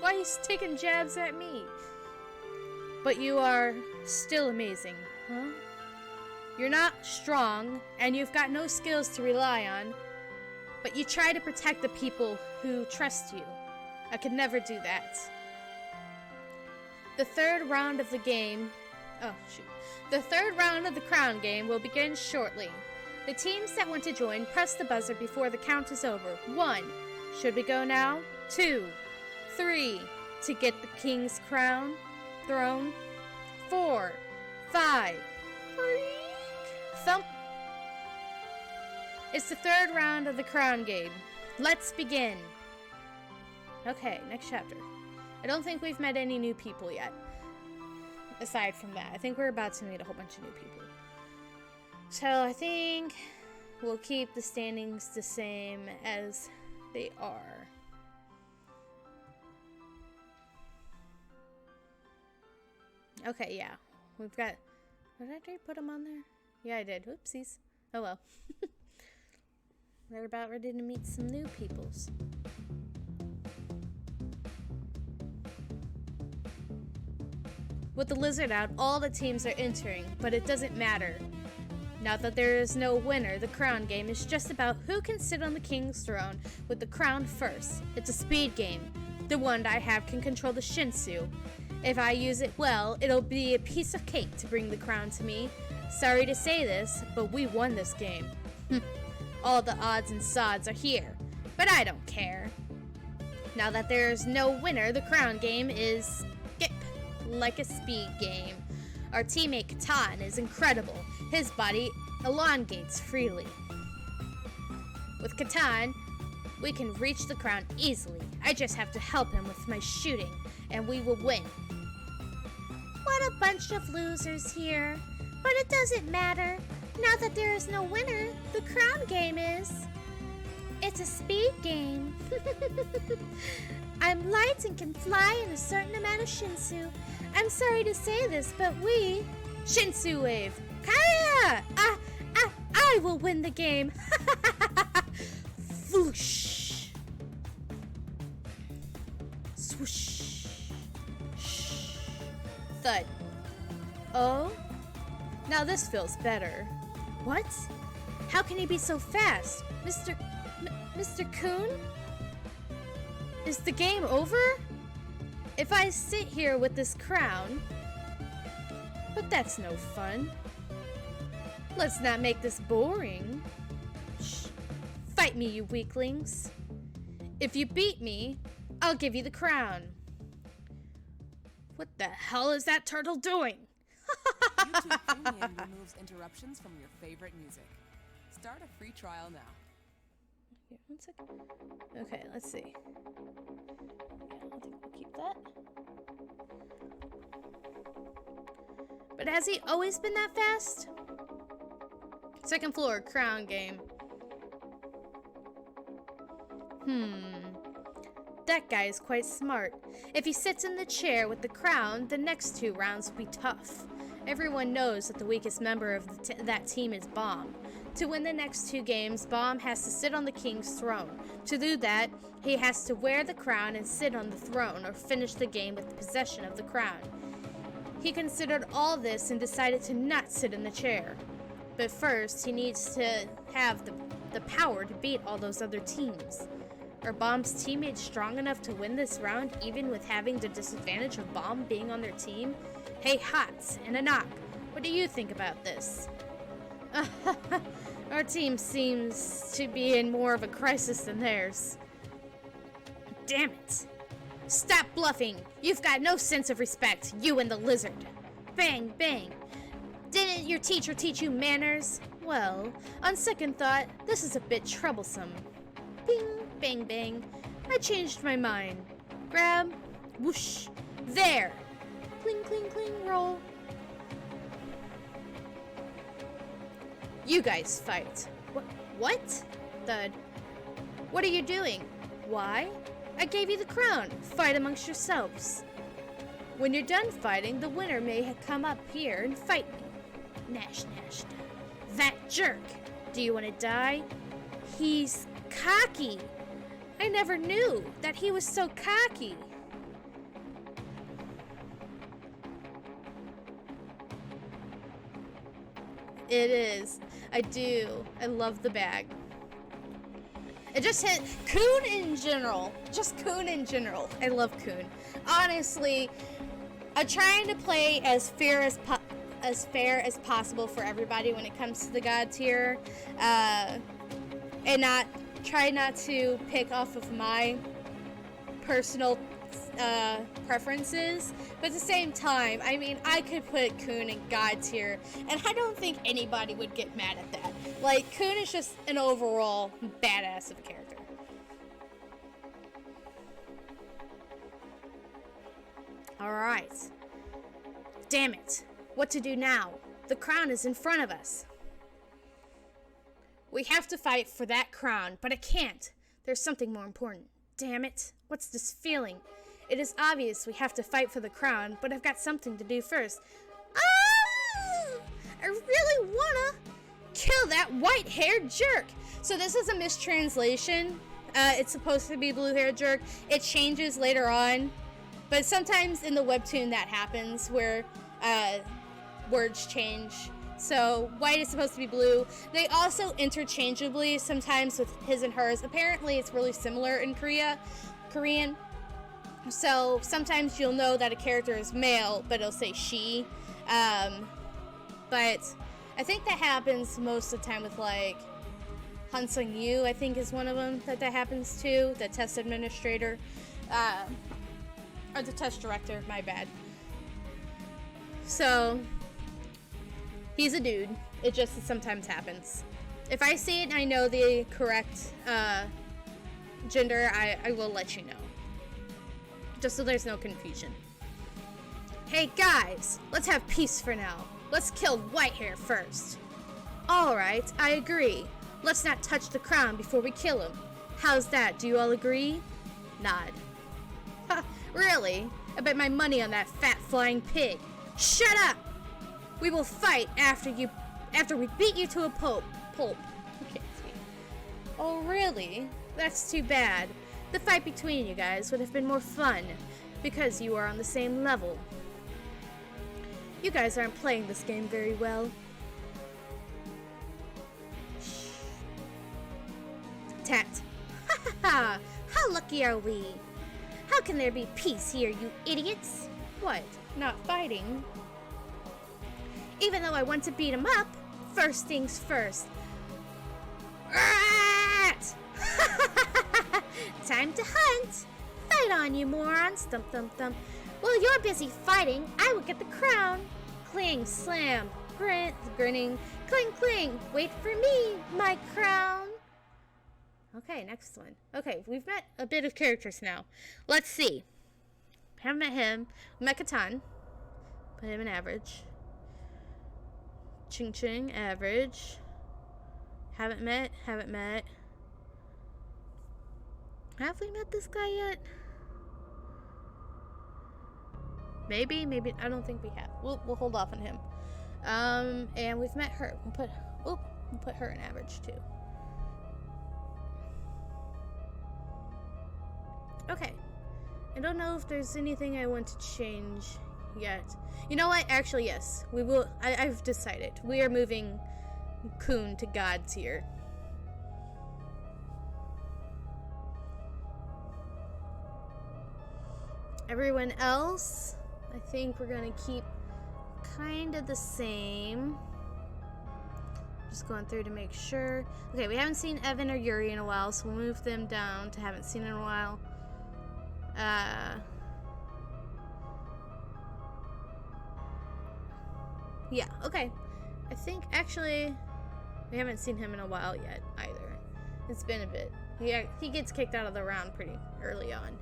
Why you taking jabs at me? But you are still amazing, huh? You're not strong, and you've got no skills to rely on, but you try to protect the people who trust you. I could never do that. The third round of the crown game will begin shortly. The teams that want to join, press the buzzer before the count is over. 1. Should we go now? 2. 3. To get the king's throne. 4. 5. Thump. It's the third round of the crown game. Let's begin. Okay, next chapter. I don't think we've met any new people yet. Aside from that, I think we're about to meet a whole bunch of new people. So I think we'll keep the standings the same as they are. Okay, yeah. We've got... Did I put them on there? Yeah, I did. Oopsies. Oh well. We're about ready to meet some new peoples. With the lizard out, all the teams are entering, but it doesn't matter. Now that there is no winner, the crown game is just about who can sit on the king's throne with the crown first. It's a speed game. The one I have can control the Shinsu. If I use it well, it'll be a piece of cake to bring the crown to me. Sorry to say this, but we won this game. All the odds and sods are here, but I don't care. Now that there is no winner, the crown game is skip, like a speed game. Our teammate Katan is incredible. His body elongates freely. With Katan, we can reach the crown easily. I just have to help him with my shooting, and we will win. What a bunch of losers here. But it doesn't matter. Now that there is no winner, the crown game is... It's a speed game. I'm light and can fly in a certain amount of Shinsu. I'm sorry to say this, but we... Shinsu wave. Kaya! I will win the game. Whoosh. Swoosh. Thud. Oh? Now this feels better. What? How can he be so fast? Mr. Coon? Is the game over? If I sit here with this crown... But that's no fun. Let's not make this boring. Shh. Fight me, you weaklings. If you beat me, I'll give you the crown. What the hell is that turtle doing? YouTube Premium removes interruptions from your favorite music. Start a free trial now. Here, 1 second. Okay, let's see. Yeah, I think we'll keep that. But has he always been that fast? Second floor, crown game. That guy is quite smart. If he sits in the chair with the crown, the next 2 rounds will be tough. Everyone knows that the weakest member of that team is Bomb. To win the next 2 games, Bomb has to sit on the king's throne. To do that, he has to wear the crown and sit on the throne or finish the game with the possession of the crown. He considered all this and decided to not sit in the chair. But first, he needs to have the power to beat all those other teams. Are Bomb's teammates strong enough to win this round even with having the disadvantage of Bomb being on their team? Hey Hots and Anak, what do you think about this? Our team seems to be in more of a crisis than theirs. Damn it. Stop bluffing! You've got no sense of respect, you and the lizard. Bang, bang. Didn't your teacher teach you manners? Well, on second thought, this is a bit troublesome. Bing, bang, bang. I changed my mind. Grab, whoosh, there. Cling, cling, cling, roll. You guys fight. What? Thud. What are you doing? Why? I gave you the crown. Fight amongst yourselves. When you're done fighting, the winner may come up here and fight me. Nash, nash. That jerk. Do you want to die? He's cocky. I never knew that he was so cocky. It is. I do. I love the bag. It just hit Coon in general. Just Coon in general. I love Coon. Honestly, I'm trying to play as fair as possible for everybody when it comes to the God tier, and try not to pick off of my personal preferences, but at the same time, I mean, I could put Coon in God tier, and I don't think anybody would get mad at that. Like, Coon is just an overall badass of a character. Alright. Damn it. What to do now? The crown is in front of us. We have to fight for that crown, but I can't. There's something more important. Damn it. What's this feeling? It is obvious we have to fight for the crown, but I've got something to do first. I really wanna kill that white-haired jerk. So this is a mistranslation. It's supposed to be blue-haired jerk. It changes later on, but sometimes in the webtoon that happens where words change. So white is supposed to be blue. They also interchangeably sometimes with his and hers. Apparently it's really similar in Korean. So sometimes you'll know that a character is male, but it'll say she. But I think that happens most of the time with like Han Sung Yu, I think is one of them that happens to, the test administrator. Or the test director, my bad. So he's a dude. It just sometimes happens. If I see it and I know the correct gender, I will let you know. Just so there's no confusion. Hey guys, let's have peace for now. Let's kill Whitehair first. Alright, I agree. Let's not touch the crown before we kill him. How's that? Do you all agree? Nod. Really? I bet my money on that fat flying pig. Shut up! We will fight after we beat you to a pulp. Okay, oh, really? That's too bad. The fight between you guys would have been more fun because you are on the same level. You guys aren't playing this game very well. Shh. Tat. Ha ha ha! How lucky are we? How can there be peace here, you idiots? What? Not fighting? Even though I want to beat him up, first things first. Rat! Time to hunt! Fight on, you morons! Thump, thump, thump. While you're busy fighting, I will get the crown. Cling, slam, grinning, cling, cling. Wait for me, my crown. Okay, next one. Okay, we've met a bit of characters now. Let's see. Haven't met him. We met Catan. Put him in average. Ching Ching, average. Haven't met. Have we met this guy yet? Maybe. I don't think we have. We'll hold off on him. And we've met her. We'll put her in average too. Okay. I don't know if there's anything I want to change yet. You know what? Actually, yes. We will. I've decided. We are moving Kun to God tier. Everyone else, I think we're gonna keep kind of the same. Just going through to make sure. Okay, we haven't seen Evan or Yuri in a while, so we'll move them down to haven't seen in a while. Yeah, okay. I think actually we haven't seen him in a while yet either. It's been a bit. He gets kicked out of the round pretty early on.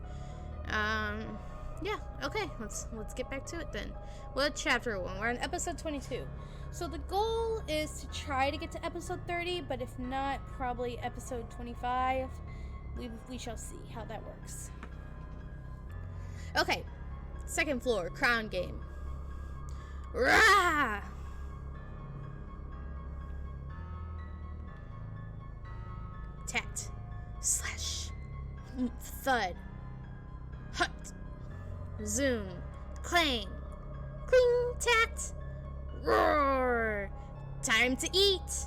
Yeah, okay, let's get back to it then. Well, chapter 1. We're on episode 22. So the goal is to try to get to episode 30, but if not, probably episode 25. We shall see how that works. Okay, second floor, crown game. Rah! Tat. Slash. Thud. Hut. Zoom. Clang. Cling. Tat. Roar. Time to eat.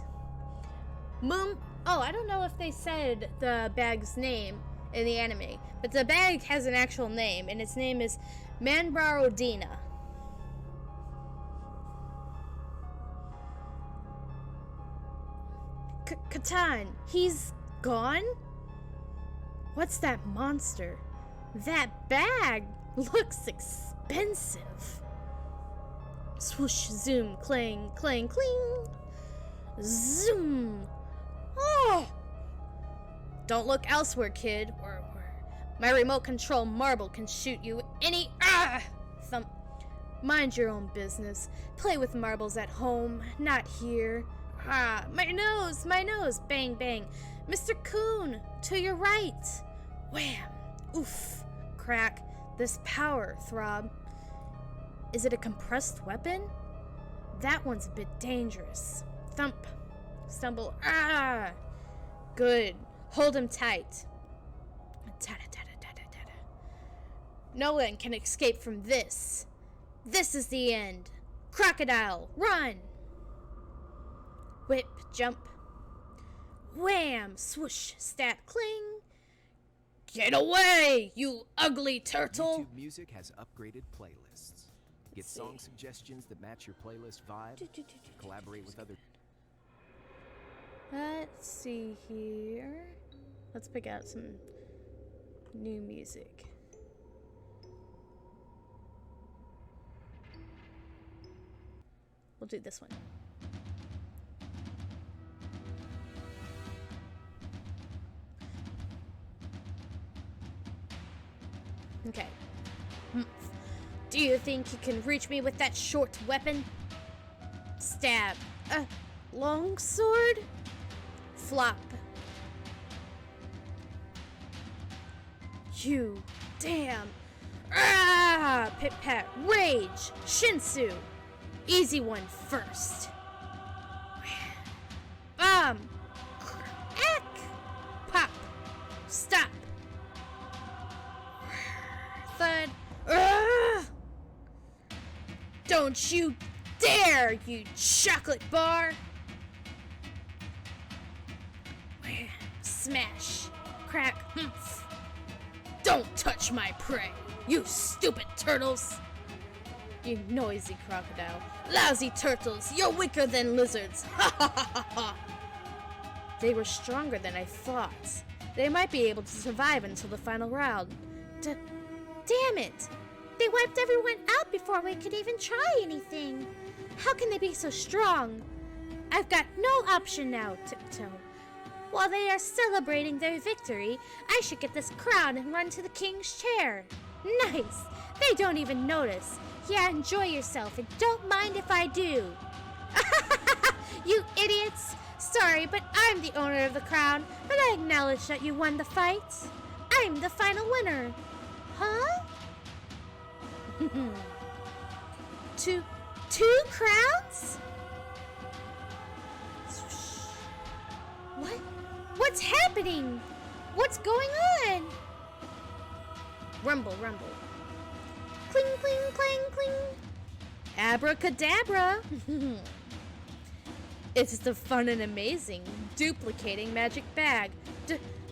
Moom. Oh, I don't know if they said the bag's name in the anime, but the bag has an actual name, and its name is Manbarodina. Catan, he's gone? What's that monster? That bag looks expensive. Swoosh, zoom, clang, clang, cling. Zoom. Oh! Don't look elsewhere, kid, or my remote control marble can shoot you any thump. Mind your own business. Play with marbles at home, not here. Ah, my nose, bang, bang. Mr. Kun, to your right. Wham, oof, crack, this power throb. Is it a compressed weapon? That one's a bit dangerous. Thump, stumble, good, hold him tight. Ta-da-ta-da-ta-da-ta-da. No one can escape from this. This is the end. Crocodile, run! Whip, jump. Wham! Swoosh, stat, cling. Get away, you ugly turtle! YouTube Music has upgraded playlists. Get song suggestions that match your playlist vibe. Collaborate with other... Let's see here. Let's pick out some new music. We'll do this one. Okay. Do you think you can reach me with that short weapon? Stab. Long sword? Flop. You damn Ah! Pit Pat, Rage, Shinsu. Easy one first. Bomb. Eck. Pop. Stop. Thud. Ugh. Don't you dare, you chocolate bar. Smash. Crack. Humph. Don't touch my prey, you stupid turtles. You noisy crocodile. Lousy turtles, you're weaker than lizards. Ha ha ha ha ha. They were stronger than I thought. They might be able to survive until the final round. Damn it! They wiped everyone out before we could even try anything. How can they be so strong? I've got no option now, Tiptoe. While they are celebrating their victory, I should get this crown and run to the king's chair. Nice! They don't even notice. Yeah, enjoy yourself and don't mind if I do. You idiots! Sorry, but I'm the owner of the crown, but I acknowledge that you won the fight. I'm the final winner. Huh? Two crowns? What? What's happening? What's going on? Rumble, rumble. Cling, cling, clang, cling. Abracadabra. It's the fun and amazing duplicating magic bag.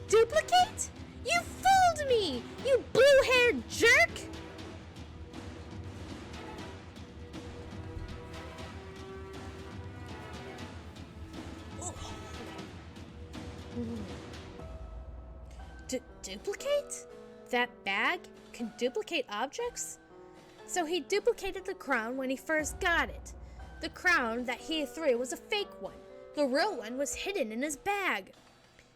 Duplicate? You fooled me, you blue-haired jerk! Duplicate? That bag can duplicate objects? So he duplicated the crown when he first got it. The crown that he threw was a fake one. The real one was hidden in his bag.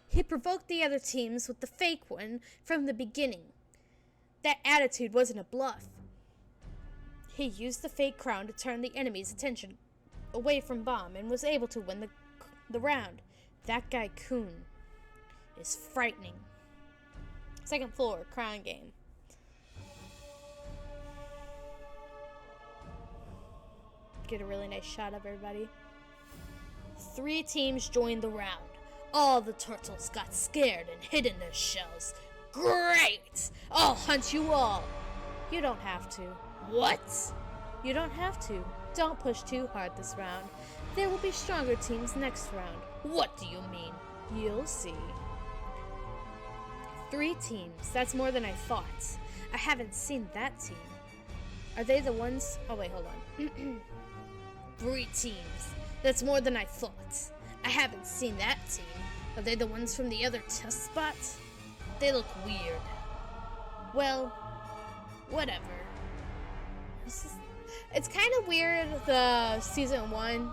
He provoked the other teams with the fake one from the beginning. That attitude wasn't a bluff. He used the fake crown to turn the enemy's attention away from Bomb and was able to win the round. That guy Kun is frightening. Second floor, crown game. Get a really nice shot of everybody. 3 teams joined the round. All the turtles got scared and hid in their shells. Great! I'll hunt you all. You don't have to. What? You don't have to. Don't push too hard this round. There will be stronger teams next round. What do you mean? You'll see. 3 teams. That's more than I thought. I haven't seen that team. Are they the ones? Oh, wait, hold on. 3 teams. That's more than I thought. I haven't seen that team. Are they the ones from the other test spot? They look weird. Well, whatever. It's kind of weird, the season 1,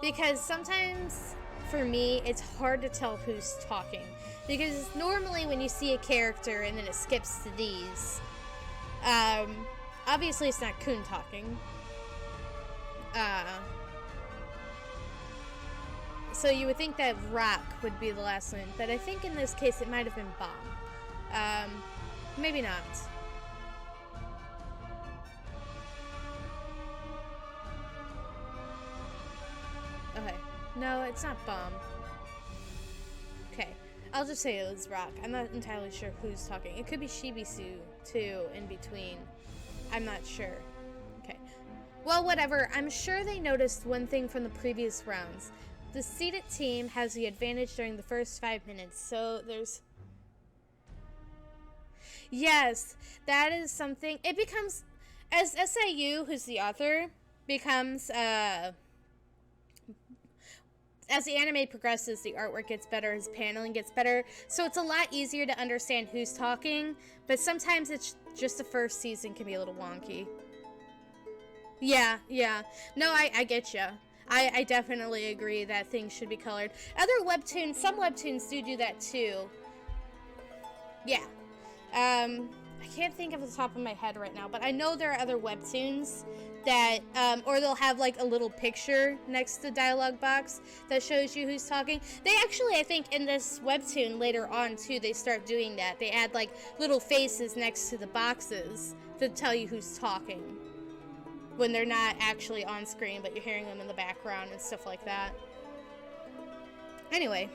because sometimes, for me, it's hard to tell who's talking. Because normally when you see a character and then it skips to these, obviously it's not Kun talking. So you would think that Rock would be the last one, but I think in this case it might have been Bomb. Maybe not. Okay. No, it's not Bomb. Okay. I'll just say it was Rock. I'm not entirely sure who's talking. It could be Shibisu, too, in between. I'm not sure. Okay. Well, whatever. I'm sure they noticed one thing from the previous rounds. The seeded team has the advantage during the first 5 minutes, so there's... Yes, that is something... It becomes... As SIU, who's the author, becomes... As the anime progresses, the artwork gets better, his paneling gets better, so it's a lot easier to understand who's talking, but sometimes it's just the first season can be a little wonky. Yeah. No, I get ya. I definitely agree that things should be colored. Other webtoons, some webtoons do that too. Yeah. I can't think of the top of my head right now, but I know there are other webtoons that, or they'll have like a little picture next to the dialogue box that shows you who's talking. They actually, I think in this webtoon later on too, they start doing that. They add like little faces next to the boxes to tell you who's talking when they're not actually on screen, but you're hearing them in the background and stuff like that. Anyway.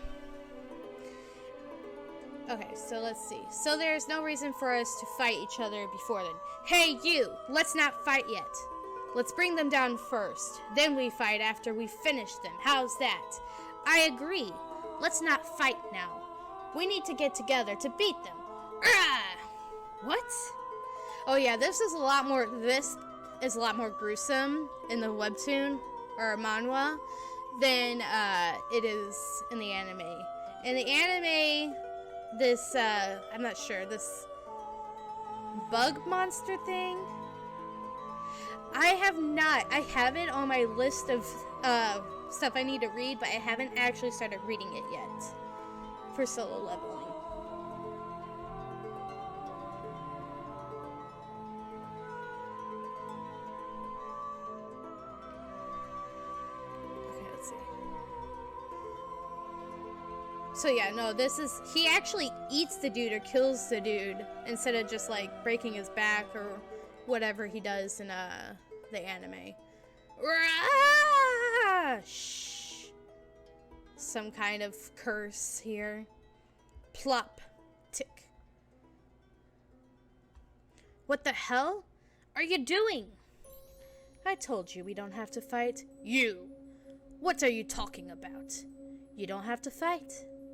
Okay, so let's see. So there's no reason for us to fight each other before then. Hey, you! Let's not fight yet. Let's bring them down first. Then we fight after we finish them. How's that? I agree. Let's not fight now. We need to get together to beat them. What? Oh yeah, this is a lot more gruesome in the webtoon or manhwa than it is in the anime. In the anime, this I'm not sure, this bug monster thing, I have it on my list of stuff I need to read, but I haven't actually started reading it yet for solo leveling. So yeah, no, he actually eats the dude or kills the dude instead of just like breaking his back or whatever he does in the anime. Shh. Some kind of curse here. Plop. Tick. What the hell are you doing? I told you we don't have to fight. You. What are you talking about? You don't have to fight.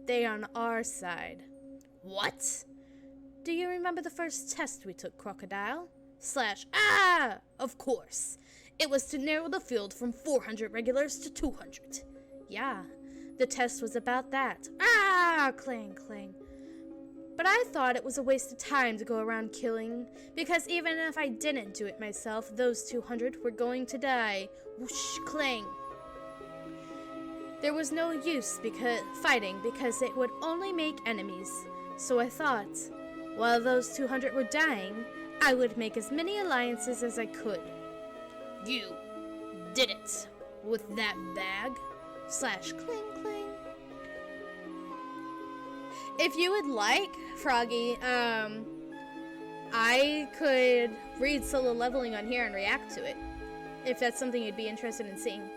They on our side. What? Do you remember the first test we took, Crocodile? Of course. It was to narrow the field from 400 regulars to 200. Yeah, the test was about that. Clang, clang. But I thought it was a waste of time to go around killing, because even if I didn't do it myself, those 200 were going to die. Whoosh, clang. There was no use fighting because it would only make enemies. So I thought, while those 200 were dying, I would make as many alliances as I could. You did it with that bag. /cling cling. If you would like, Froggy, I could read Solo Leveling on here and react to it. If that's something you'd be interested in seeing.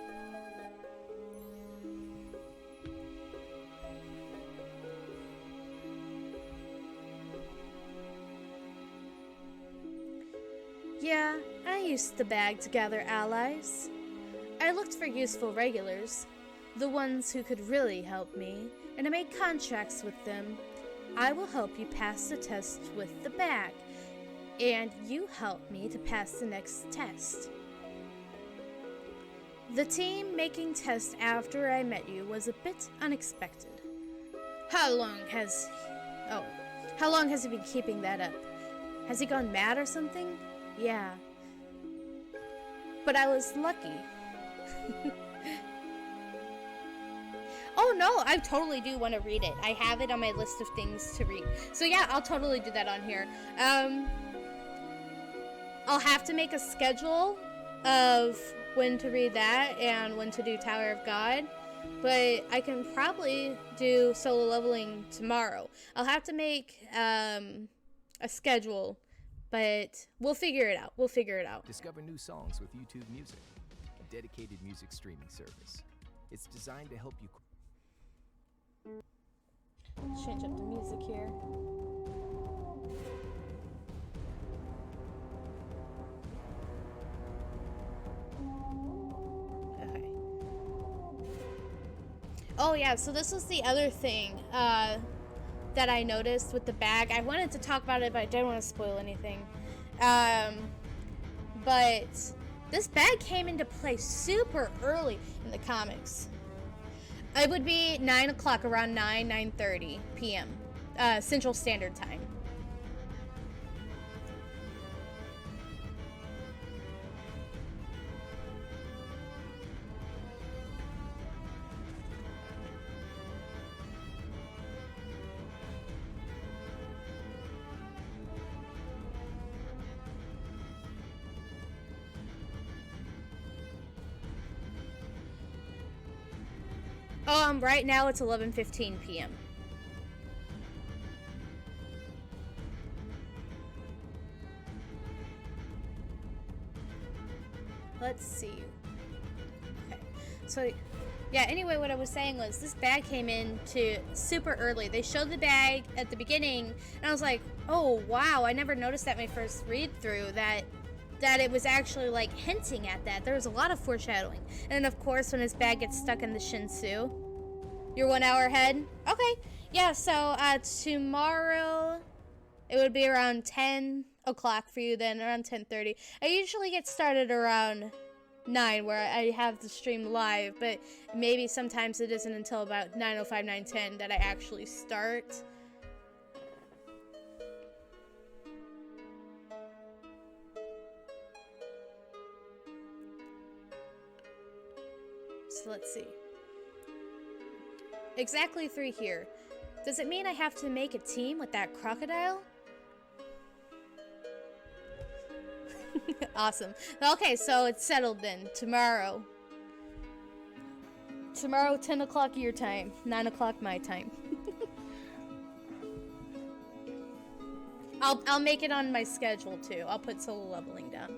Yeah, I used the bag to gather allies. I looked for useful regulars, the ones who could really help me, and I made contracts with them. I will help you pass the test with the bag, and you help me to pass the next test. The team making tests after I met you was a bit unexpected. How long has he been keeping that up? Has he gone mad or something? Yeah. But I was lucky. Oh no, I totally do want to read it. I have it on my list of things to read. So yeah, I'll totally do that on here. I'll have to make a schedule of when to read that and when to do Tower of God. But I can probably do Solo Leveling tomorrow. I'll have to make a schedule. But we'll figure it out. Discover new songs with YouTube Music, a dedicated music streaming service. It's designed to help you. Change up the music here. Okay. Oh yeah, so this was the other thing that I noticed with the bag. I wanted to talk about it, but I didn't want to spoil anything. But this bag came into play super early in the comics. It would be 9 o'clock, around 9:30 p.m. Central Standard Time. Right now it's 11:15 p.m. Let's see. Okay. So, yeah, anyway, what I was saying was this bag came in super early. They showed the bag at the beginning, and I was like, oh, wow, I never noticed that my first read through that it was actually, like, hinting at that. There was a lot of foreshadowing. And, of course, when his bag gets stuck in the Shinsu. You're 1 hour ahead? Okay. Yeah, so, tomorrow, it would be around 10 o'clock for you then, around 10:30. I usually get started around 9, where I have the stream live, but maybe sometimes it isn't until about 9:05, 9:10 that I actually start. So let's see. Exactly 3 here. Does it mean I have to make a team with that crocodile? Awesome. Okay, so it's settled then. Tomorrow, 10 o'clock your time, 9 o'clock my time. I'll make it on my schedule too. I'll put solo leveling down.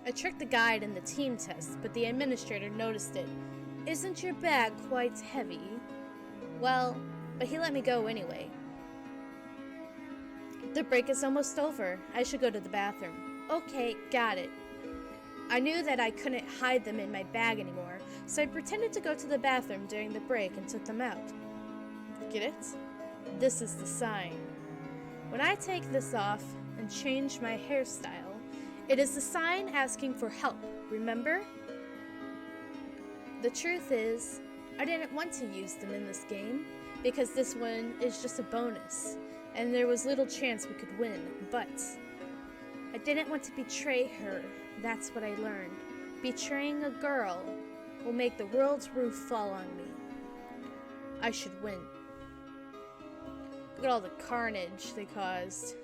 I tricked the guide in the team test, but the administrator noticed it. Isn't your bag quite heavy? Well, but he let me go anyway. The break is almost over. I should go to the bathroom. Okay, got it. I knew that I couldn't hide them in my bag anymore, so I pretended to go to the bathroom during the break and took them out. Get it? This is the sign. When I take this off and change my hairstyle, it is the sign asking for help, remember? The truth is, I didn't want to use them in this game, because this one is just a bonus, and there was little chance we could win, but I didn't want to betray her. That's what I learned. Betraying a girl will make the world's roof fall on me. I should win. Look at all the carnage they caused.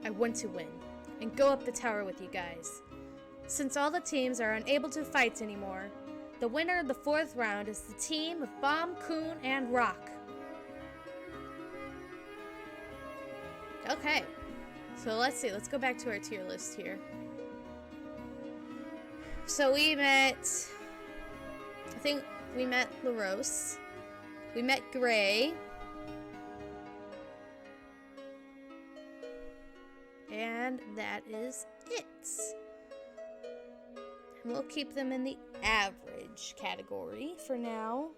I want to win, and go up the tower with you guys. Since all the teams are unable to fight anymore, the winner of the 4th round is the team of Bomb, Coon, and Rock. Okay, so let's see. Let's go back to our tier list here. So we met, I think we met LaRose. We met Gray. And that is it. And we'll keep them in the average category for now.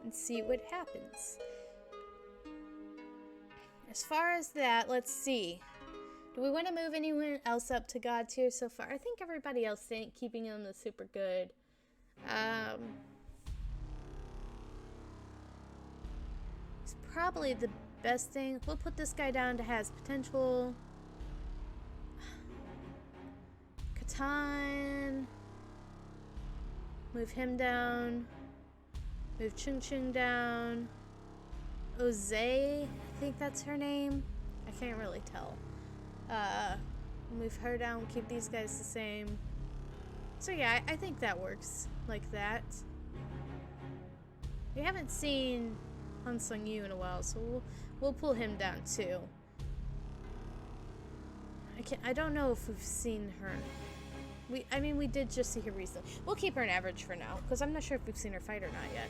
And see what happens. As far as that, let's see. Do we want to move anyone else up to God tier so far? I think everybody else ain't keeping them the super good. It's probably the best thing. We'll put this guy down to has potential. Catan. Move him down. Move Chung Chung down. Oze, I think that's her name. I can't really tell. Move her down, keep these guys the same. So yeah, I think that works like that. We haven't seen Han Sung Yu in a while, so we'll pull him down too. I don't know if we've seen her. We did just see her recently. We'll keep her in average for now, because I'm not sure if we've seen her fight or not yet.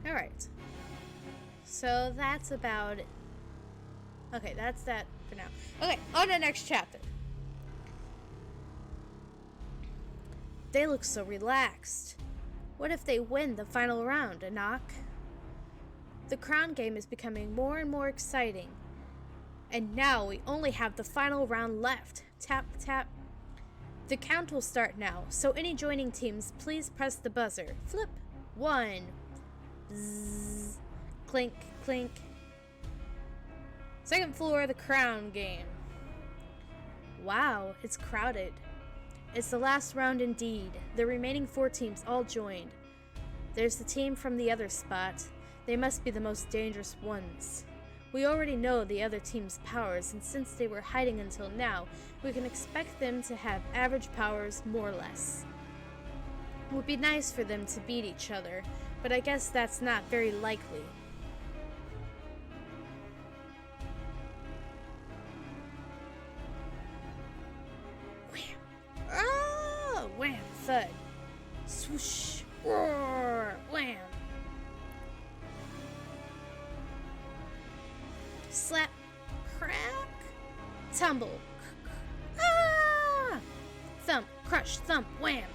Alright. So that's about it. Okay, that's that for now. Okay, on to the next chapter. They look so relaxed. What if they win the final round, Anak? The crown game is becoming more and more exciting. And now we only have the final round left. Tap, tap. The count will start now, so any joining teams, please press the buzzer. Flip. 1. Zzz. Clink, clink. Second floor of the crown game. Wow, it's crowded. It's the last round indeed. The remaining 4 teams all joined. There's the team from the other spot. They must be the most dangerous ones. We already know the other team's powers, and since they were hiding until now, we can expect them to have average powers more or less. It would be nice for them to beat each other, but I guess that's not very likely. Wham! Oh! Wham! Thud! Swoosh! Roar! Wham! Slap! Crack! Tumble! Ah! Thump! Crush! Thump! Wham!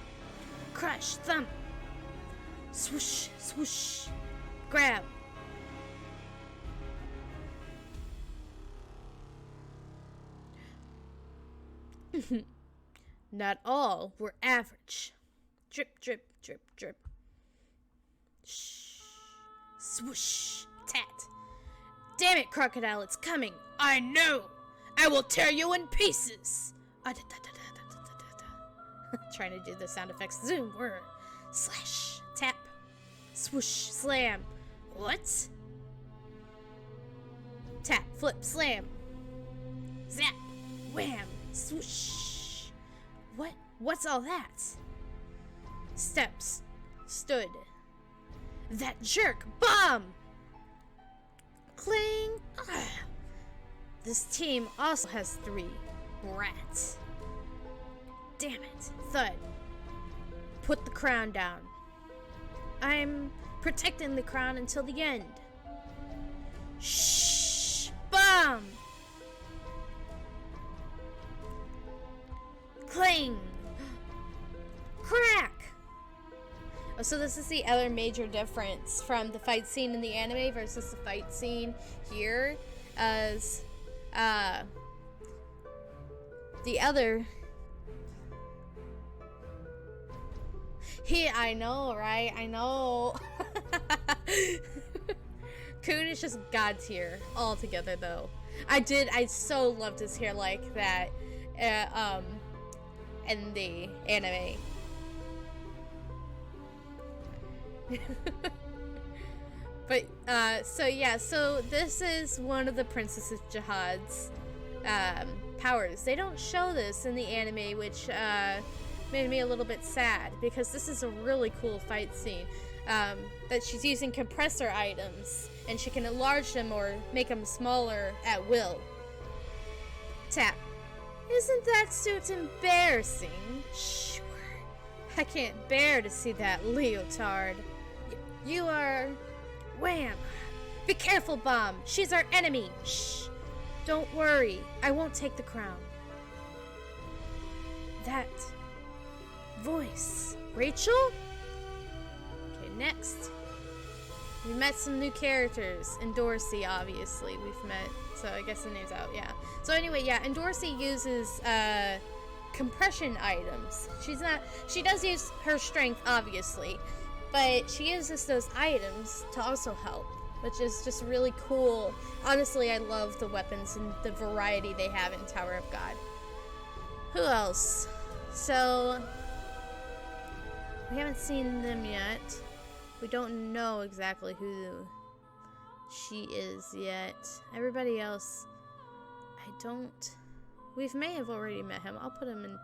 Crush! Thump! Swoosh! Swoosh! Grab! Not all were average. Drip, drip, drip, drip. Shh. Swoosh. Tat. Damn it, Crocodile, it's coming. I know. I will tear you in pieces. Trying to do the sound effects. Zoom. Whir. Slash. Tap. Swoosh. Slam. What? Tap. Flip. Slam. Zap. Wham. Swoosh. What? What's all that? Steps. Stood. That jerk. Bomb! Cling! Ugh. This team also has 3. Rats. Damn it. Thud. Put the crown down. I'm protecting the crown until the end. Shh! Bomb! Cling! Crack! Oh, so this is the other major difference from the fight scene in the anime versus the fight scene here, as the other. I know, right? I know. Kun is just god tier altogether, though. I so loved his hair like that, in the anime. But so this is one of the Princess of Jihad's powers. They don't show this in the anime, which made me a little bit sad, because this is a really cool fight scene. That she's using compressor items, and she can enlarge them or make them smaller at will. Tap. Isn't that suit embarrassing? Shh. I can't bear to see that leotard. You are... Wham! Be careful, Bomb. She's our enemy. Shh. Don't worry. I won't take the crown. That voice. Rachel? Okay, next. We met some new characters. And Dorsey, obviously, we've met. So I guess the name's out, yeah. So anyway, yeah, and Dorsey uses compression items. She does use her strength, obviously, but she uses those items to also help, which is just really cool. Honestly, I love the weapons and the variety they have in Tower of God. Who else? So, we haven't seen them yet. We don't know exactly who she is yet. Everybody else, we may have already met him. I'll put him in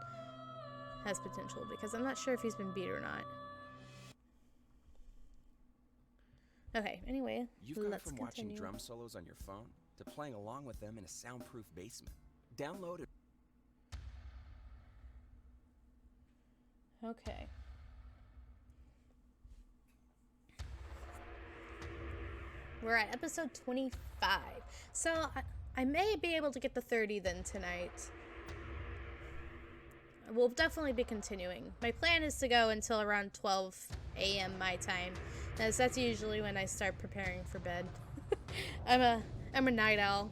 has potential, because I'm not sure if he's been beat or not. Okay, anyway, You've gone let's from continue. watching drum solos on your phone to playing along with them in a soundproof basement. Download it. Okay. We're at episode 25. So I may be able to get the 30 then tonight. We'll definitely be continuing. My plan is to go until around 12 a.m. my time, as that's usually when I start preparing for bed. I'm a night owl.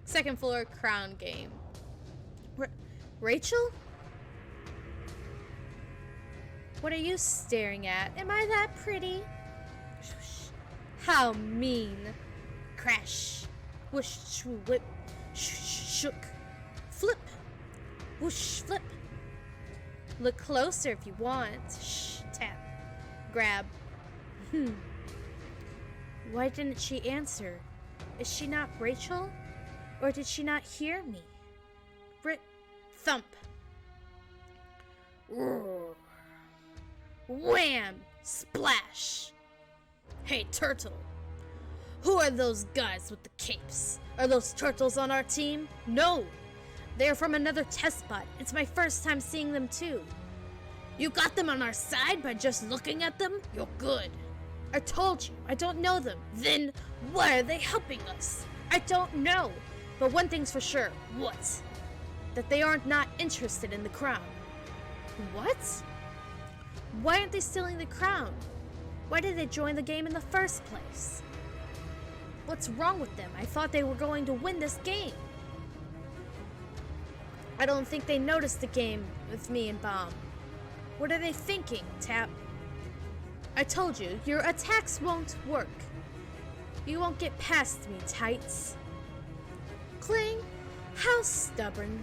Second floor crown game. Rachel? What are you staring at? Am I that pretty? How mean. Crash. Whoosh, shoo, whip. Shook. Flip. Whoosh, flip. Look closer if you want. Shh, tap. Grab. Why didn't she answer? Is she not Rachel? Or did she not hear me? Thump. Roar. Wham! Splash! Hey, Turtle. Who are those guys with the capes? Are those turtles on our team? No! They are from another test spot. It's my first time seeing them too. You got them on our side by just looking at them? You're good. I told you, I don't know them. Then, why are they helping us? I don't know. But one thing's for sure. What? That they aren't not interested in the crown. What? Why aren't they stealing the crown? Why did they join the game in the first place? What's wrong with them? I thought they were going to win this game. I don't think they noticed the game with me and Bomb. What are they thinking, Tap? I told you, your attacks won't work. You won't get past me, Tights. Cling, how stubborn.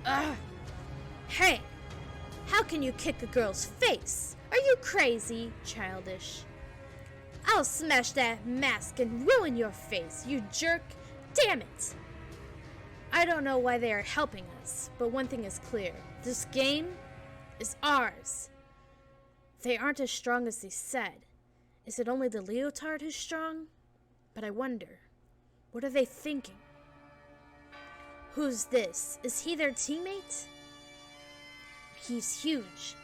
Ugh. Hey, how can you kick a girl's face? Are you crazy, childish? I'll smash that mask and ruin your face, you jerk. Damn it. I don't know why they are helping us, but one thing is clear. This game is ours. They aren't as strong as they said. Is it only the leotard who's strong? But I wonder, what are they thinking? Who's this? Is he their teammate? He's huge.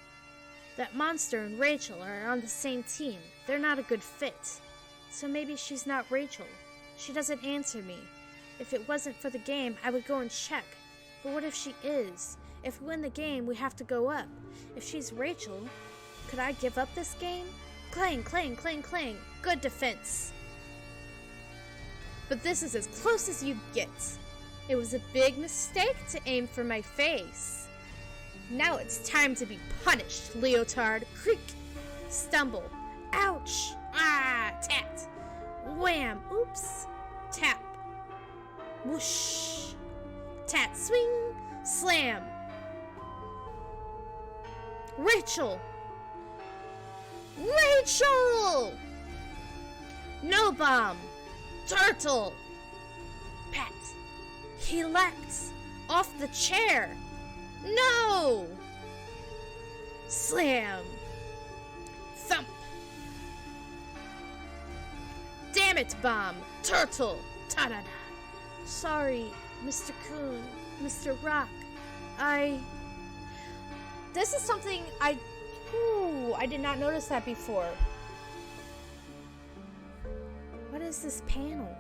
That monster and Rachel are on the same team. They're not a good fit. So maybe she's not Rachel. She doesn't answer me. If it wasn't for the game, I would go and check. But what if she is? If we win the game, we have to go up. If she's Rachel, could I give up this game? Clang, clang, clang, clang. Good defense. But this is as close as you get. It was a big mistake to aim for my face. Now it's time to be punished, leotard. Creak. Stumble. Ouch. Ah, tat. Wham. Oops. Tap. Whoosh. Tat. Swing. Slam. Rachel. Rachel! No bomb. Turtle. Pat. He leapt off the chair. No! Slam. Thump. Damn it, Bomb. Turtle. Ta-da-da. Sorry, Mr. Coon, Mr. Rock. This is something I did not notice that before. What is this panel?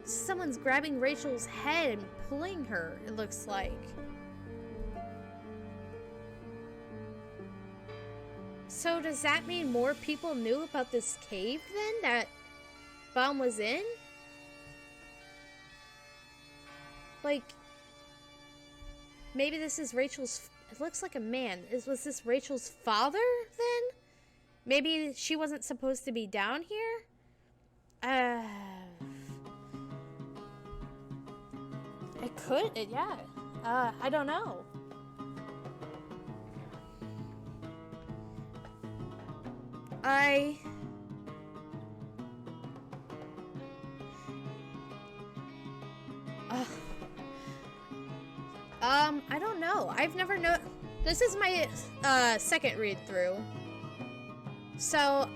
Someone's grabbing Rachel's head and pulling her, it looks like. So does that mean more people knew about this cave then that Bomb was in? Like, maybe this is Rachel's... It looks like a man. Was this Rachel's father then? Maybe she wasn't supposed to be down here? It could, yeah. I don't know. I don't know. I've never this is my second read through. So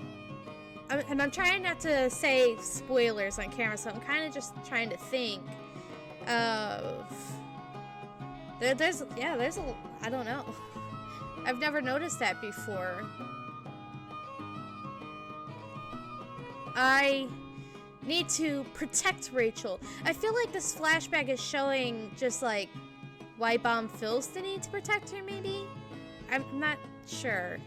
I'm trying not to say spoilers on camera, so I'm kind of just trying to think of there's a I don't know. I've never noticed that before. I need to protect Rachel. I feel like this flashback is showing just like why Bomb feels the need to protect her, maybe? I'm not sure.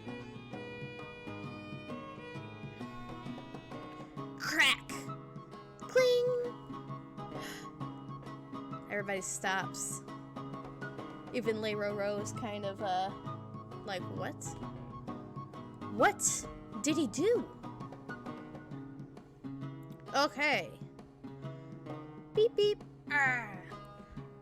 Crack! Cling! Everybody stops. Even Leiro is kind of, like, what? What did he do? Okay. Beep, beep. Ah.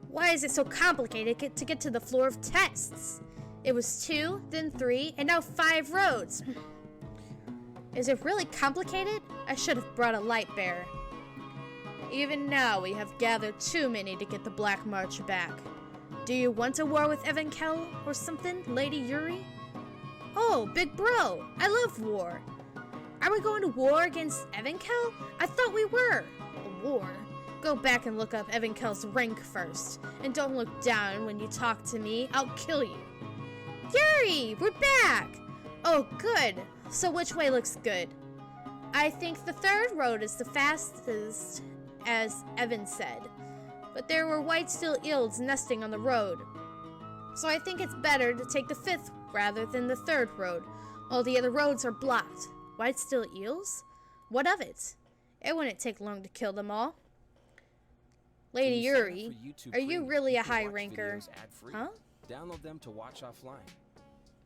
Why is it so complicated to get to the floor of tests? It was 2, then 3, and now 5 roads. Is it really complicated? I should have brought a light bearer. Even now, we have gathered too many to get the Black March back. Do you want a war with Evankel or something, Lady Yuri? Oh, big bro, I love war. Are we going to war against Evankel? I thought we were. A war? Go back and look up Evankel's rank first. And don't look down when you talk to me. I'll kill you. Yuri, we're back! Oh, good. So which way looks good? I think the third road is the fastest, as Evan said. But there were white steel eels nesting on the road. So I think it's better to take the fifth rather than the third road. All the other roads are blocked. White steel eels? What of it? It wouldn't take long to kill them all. Lady Yuri, are you really a high ranker? Huh? Download them to watch offline.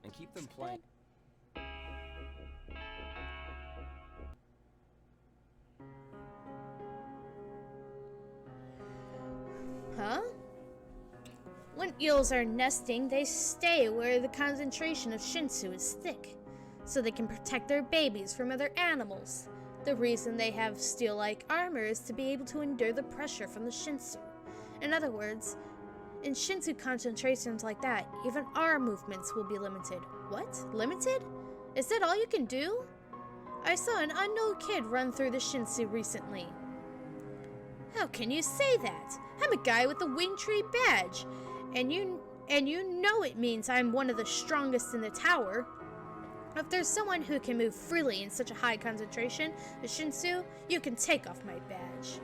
And keep them playing. Huh? When eels are nesting, they stay where the concentration of Shinsu is thick, so they can protect their babies from other animals. The reason they have steel-like armor is to be able to endure the pressure from the Shinsu. In other words, in Shinsu concentrations like that, even our movements will be limited. What? Limited? Is that all you can do? I saw an unknown kid run through the Shinsu recently. How can you say that? I'm a guy with a wing tree badge, and you know it means I'm one of the strongest in the tower. If there's someone who can move freely in such a high concentration as Shinsu, you can take off my badge.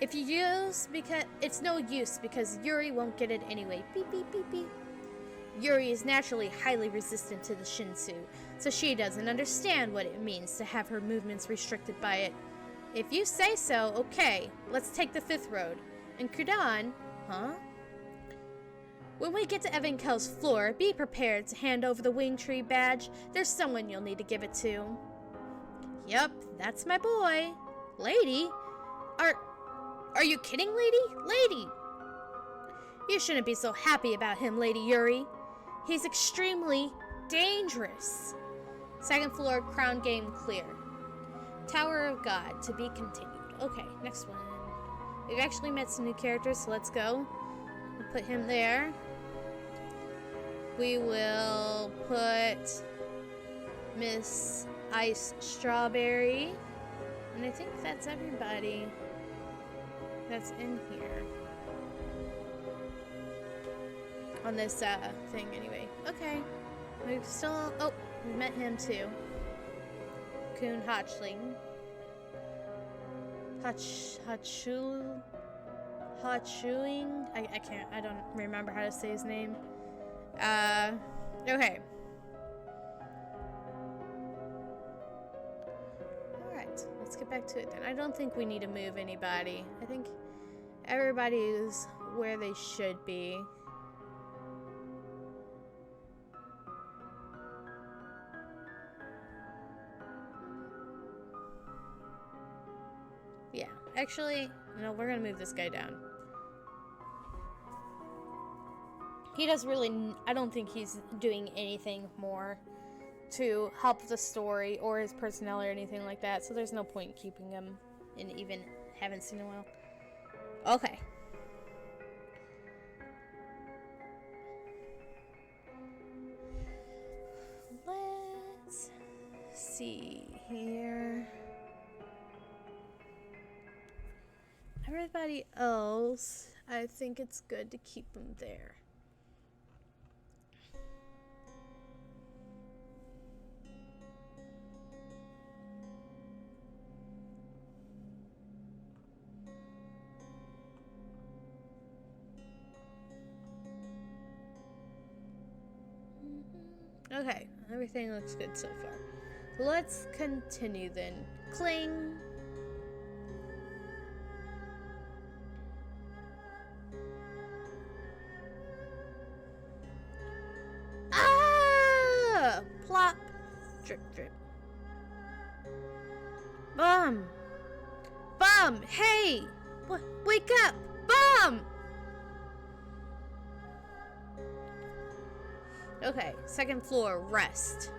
If you use, because it's no use because Yuri won't get it anyway. Beep beep beep beep. Yuri is naturally highly resistant to the Shinsu, so she doesn't understand what it means to have her movements restricted by it. If you say so, okay, let's take the fifth road. And Kudan, huh? When we get to Evankel's floor, be prepared to hand over the wing tree badge. There's someone you'll need to give it to. Yup, that's my boy. Lady? Are you kidding, lady? Lady! You shouldn't be so happy about him, Lady Yuri. He's extremely dangerous. Second floor, crown game clear. Tower of God, to be continued. Okay, next one. We've actually met some new characters, so let's go. We'll put him there. We will put Miss Ice Strawberry. And I think that's everybody that's in here. On this thing, anyway. Okay. We've still... Oh, we met him too. Kun Hotchling. Hotchling? I don't remember how to say his name. Okay. Alright, let's get back to it then. I don't think we need to move anybody. I think everybody is where they should be. Yeah, actually, no, we're gonna move this guy down. He does really, I don't think he's doing anything more to help the story or his personality or anything like that, so there's no point in keeping him, and even haven't seen him in a while. Okay. Let's see here. Everybody else, I think it's good to keep them there. Okay, everything looks good so far. Let's continue then. Cling. Ah! Plop. Drip, drip. Bum. Bum. Hey! Wake up! Bum! Okay, second floor, rest.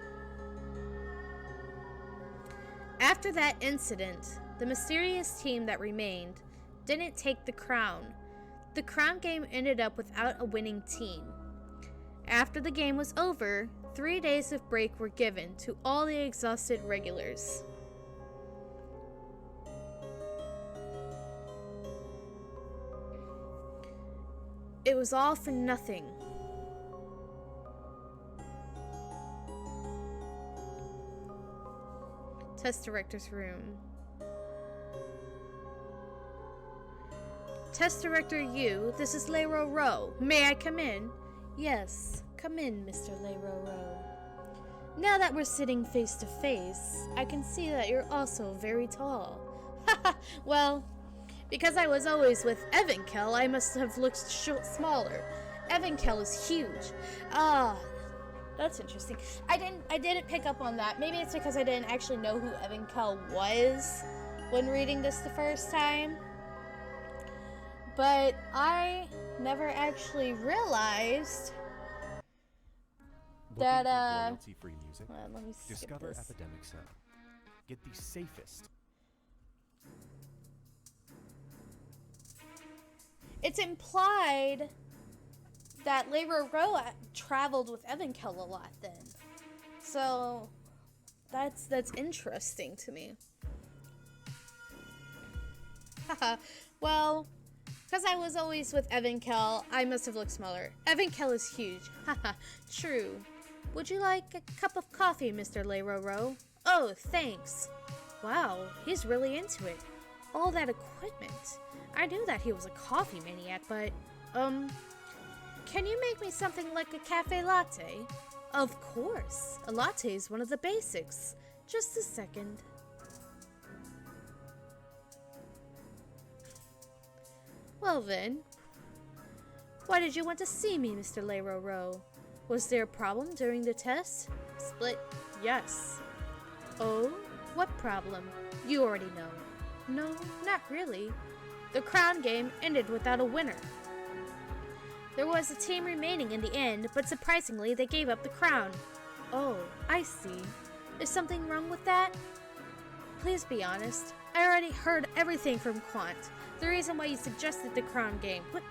After that incident, the mysterious team that remained didn't take the crown. The crown game ended up without a winning team. After the game was over, 3 days of break were given to all the exhausted regulars. It was all for nothing. Test director's room. Test director Yu, this is Leiro Rowe. May I come in? Yes, come in, Mr. Leiro Rowe. Now that we're sitting face to face, I can see that you're also very tall. Haha, well, because I was always with Evankel, I must have looked smaller. Evankel is huge. That's interesting. I didn't pick up on that. Maybe it's because I didn't actually know who Evankel was when reading this the first time. But I never actually realized that royalty-free music? let me skip Discover this. Epidemic Sound. Get the safest. It's implied that Leiro Rowe traveled with Evankel a lot then. So that's interesting to me. Haha. Well, because I was always with Evankel, I must have looked smaller. Evankel is huge. Haha. True. Would you like a cup of coffee, Mr. Leiro Rowe? Oh, thanks. Wow, he's really into it. All that equipment. I knew that he was a coffee maniac, but, can you make me something like a cafe latte? Of course. A latte is one of the basics. Just a second. Well then, why did you want to see me, Mr. Leiro Rowe? Was there a problem during the test? Split, yes. Oh, what problem? You already know. No, not really. The crown game ended without a winner. There was a team remaining in the end, but surprisingly they gave up the crown. Oh, I see. Is something wrong with that? Please be honest. I already heard everything from Quant. The reason why you suggested the crown game. What?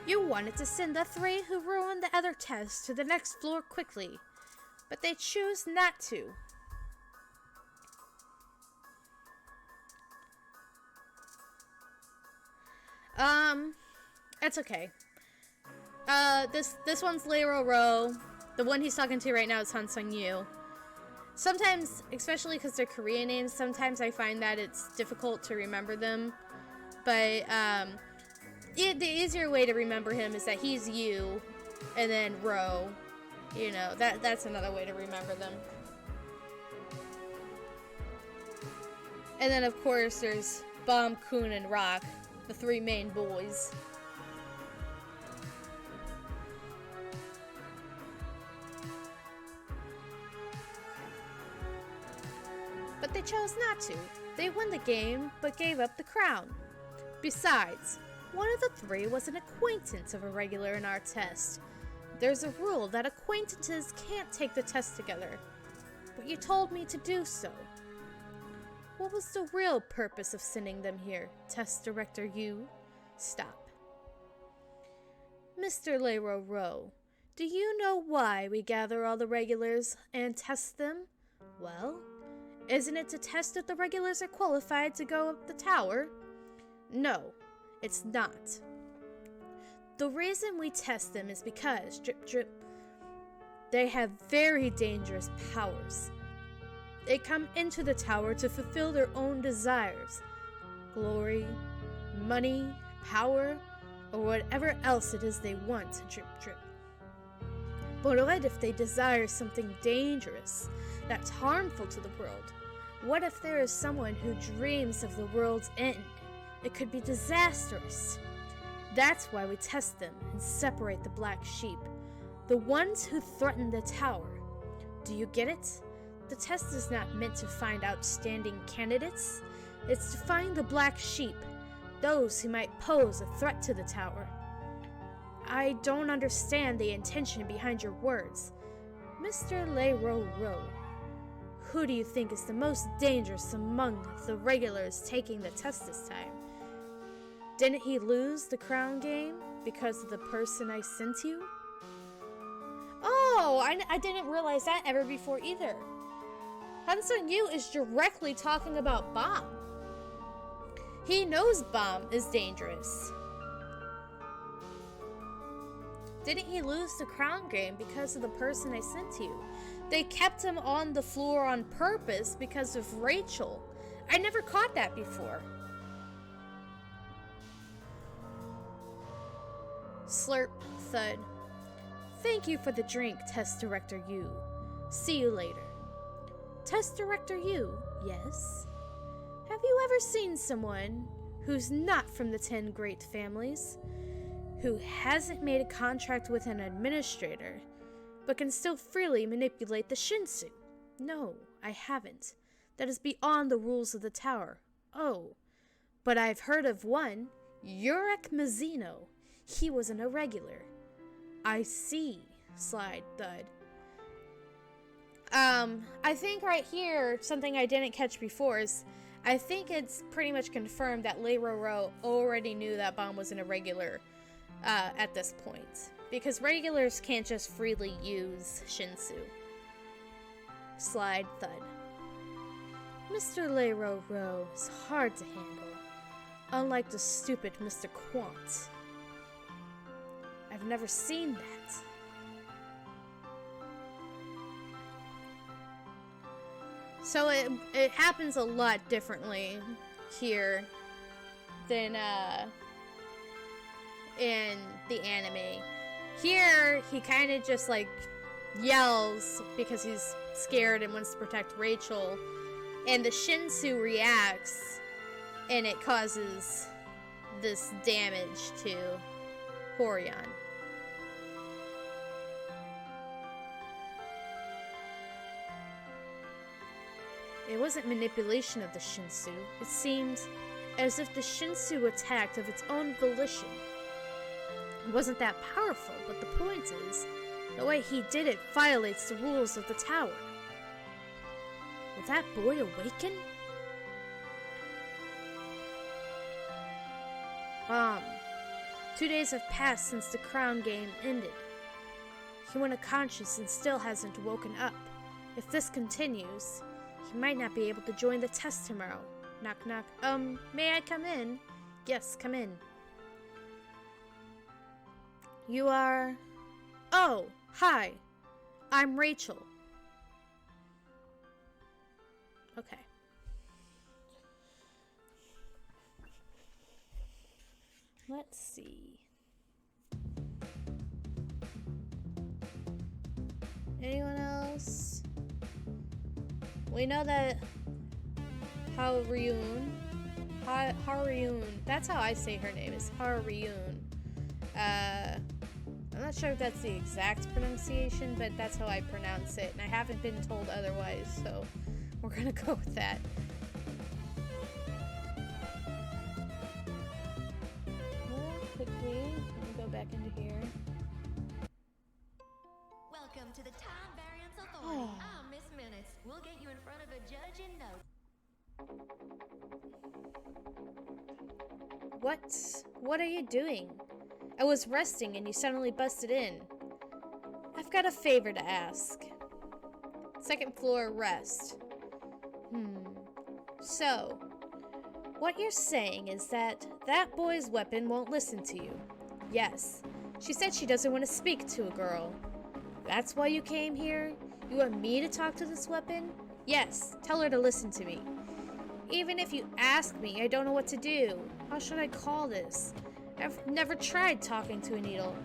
You wanted to send the 3 who ruined the other test to the next floor quickly, but they choose not to. That's okay. This one's Leiro Rowe. The one he's talking to right now is Han Sung-yu. Sometimes, especially because they're Korean names, sometimes I find that it's difficult to remember them. But, the easier way to remember him is that he's Yu, and then Rowe. You know, that's another way to remember them. And then, of course, there's Bomb, Kun, and Rock, the 3 main boys. But they chose not to. They won the game, but gave up the crown. Besides, one of the 3 was an acquaintance of a regular in our test. There's a rule that acquaintances can't take the test together, but you told me to do so. What was the real purpose of sending them here, Test Director Yu? Stop. Mr. Leiro Rowe, do you know why we gather all the regulars and test them? Well, isn't it to test if the regulars are qualified to go up the tower? No, it's not. The reason we test them is because, they have very dangerous powers. They come into the tower to fulfill their own desires. Glory, money, power, or whatever else it is they want, But what if they desire something dangerous, that's harmful to the world? What if there is someone who dreams of the world's end? It could be disastrous. That's why we test them and separate the black sheep, the ones who threaten the tower. Do you get it? The test is not meant to find outstanding candidates. It's to find the black sheep, those who might pose a threat to the tower. I don't understand the intention behind your words. Mr. Leiro Rowe, who do you think is the most dangerous among the regulars taking the test this time? Didn't he lose the crown game because of the person I sent you? Oh, I didn't realize that ever before either. Han Yu is directly talking about Bomb. He knows Bomb is dangerous. Didn't he lose the crown game because of the person I sent you? They kept him on the floor on purpose because of Rachel. I never caught that before. Slurp, thud. Thank you for the drink, Test Director Yu. See you later. Test Director Yu, yes? Have you ever seen someone who's not from the 10 great families, who hasn't made a contract with an administrator, but can still freely manipulate the Shinsu? No, I haven't. That is beyond the rules of the tower. Oh, but I've heard of one, Yurek Mazzino. He was an irregular. I see, slide, thud. I think right here, something I didn't catch before is, I think it's pretty much confirmed that Lei Roro already knew that Bomb was an irregular at this point. Because regulars can't just freely use Shinsu. Slide, thud. Mr. Lei Roro is hard to handle, unlike the stupid Mr. Quant. I've never seen that. So it happens a lot differently here than in the anime. Here, he kind of just like yells because he's scared and wants to protect Rachel, and the Shinsu reacts, and it causes this damage to Horion. It wasn't manipulation of the Shinsu. It seemed as if the Shinsu attacked of its own volition. It wasn't that powerful, but the point is, the way he did it violates the rules of the tower. Will that boy awaken? Bomb. 2 days have passed since the crown game ended. He went unconscious and still hasn't woken up. If this continues, he might not be able to join the test tomorrow. Knock knock. May I come in? Yes, come in. You are... Oh, hi. I'm Rachel. Okay. Let's see. Anyone else? We know that Haryun, that's how I say her name, is Haryun. I'm not sure if that's the exact pronunciation, but that's how I pronounce it, and I haven't been told otherwise, so we're gonna go with that. Quickly, let me go back into here. Welcome to the Time Variance Authority. I'm Miss Minutes. We'll get you in front of a judge in no. What are you doing? I was resting and you suddenly busted in. I've got a favor to ask. Second floor, rest. So, what you're saying is that boy's weapon won't listen to you. Yes, she said she doesn't want to speak to a girl. That's why you came here? You want me to talk to this weapon? Yes, tell her to listen to me. Even if you ask me, I don't know what to do. How should I call this? I've never tried talking to a needle.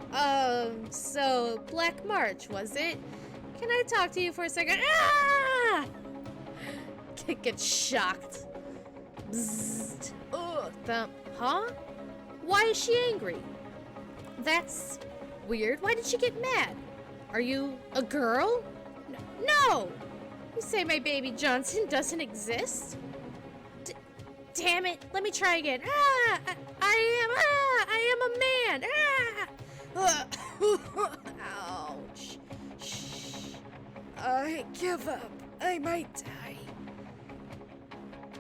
So Black March, was it? Can I talk to you for a second? Ah! Get shocked. Bzzzt. Ugh, thump. Huh? Why is she angry? That's weird. Why did she get mad? Are you a girl? No! You say my baby Johnson doesn't exist? Damn it! Let me try again. I am a man. Ouch. Shh. I give up. I might die.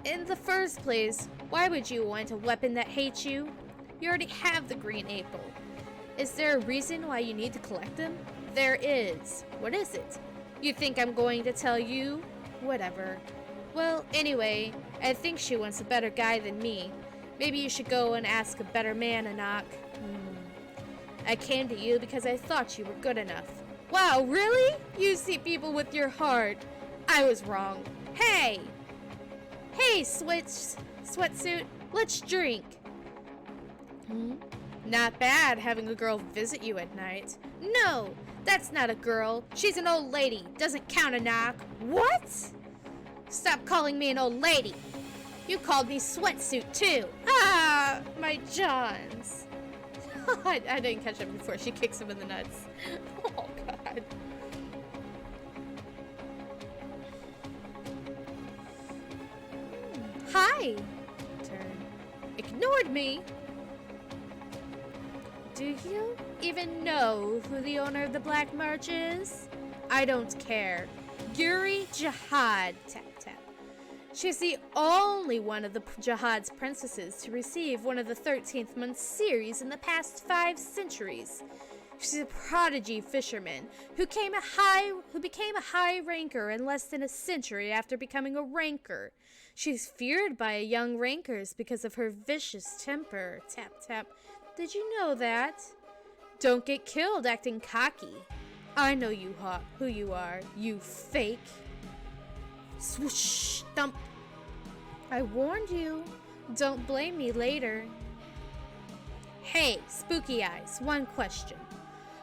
In the first place, why would you want a weapon that hates you? You already have the green apple. Is there a reason why you need to collect them? There is. What is it? You think I'm going to tell you? Whatever. Well, anyway, I think she wants a better guy than me. Maybe you should go and ask a better man a knock. I came to you because I thought you were good enough. Wow, really? You see people with your heart. I was wrong. Hey! Hey, sweatsuit, let's drink. Not bad having a girl visit you at night. No, that's not a girl. She's an old lady. Doesn't count a knock. What? Stop calling me an old lady. You called me sweatsuit too. Ah, my Johns. I didn't catch it before she kicks him in the nuts. Oh, God. Hi. Turn. Ignored me. Do you even know who the owner of the Black March is? I don't care. Yuri Jihad. Tap, tap. She's the only one of the Jihad's princesses to receive one of the 13th month series in the past 5 centuries. She's a prodigy fisherman who became a high ranker in less than a century after becoming a ranker. She's feared by young rankers because of her vicious temper. Tap, tap. Did you know that? Don't get killed acting cocky. I know who you are, you fake. Swoosh, thump. I warned you. Don't blame me later. Hey, Spooky Eyes, one question.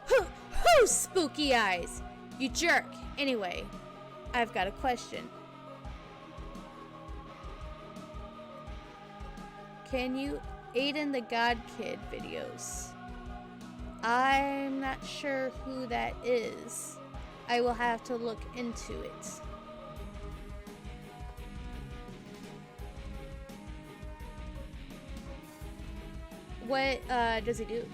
Who's Spooky Eyes? You jerk. Anyway, I've got a question. Can you Aiden the God Kid videos? I'm not sure who that is. I will have to look into it. What does he do?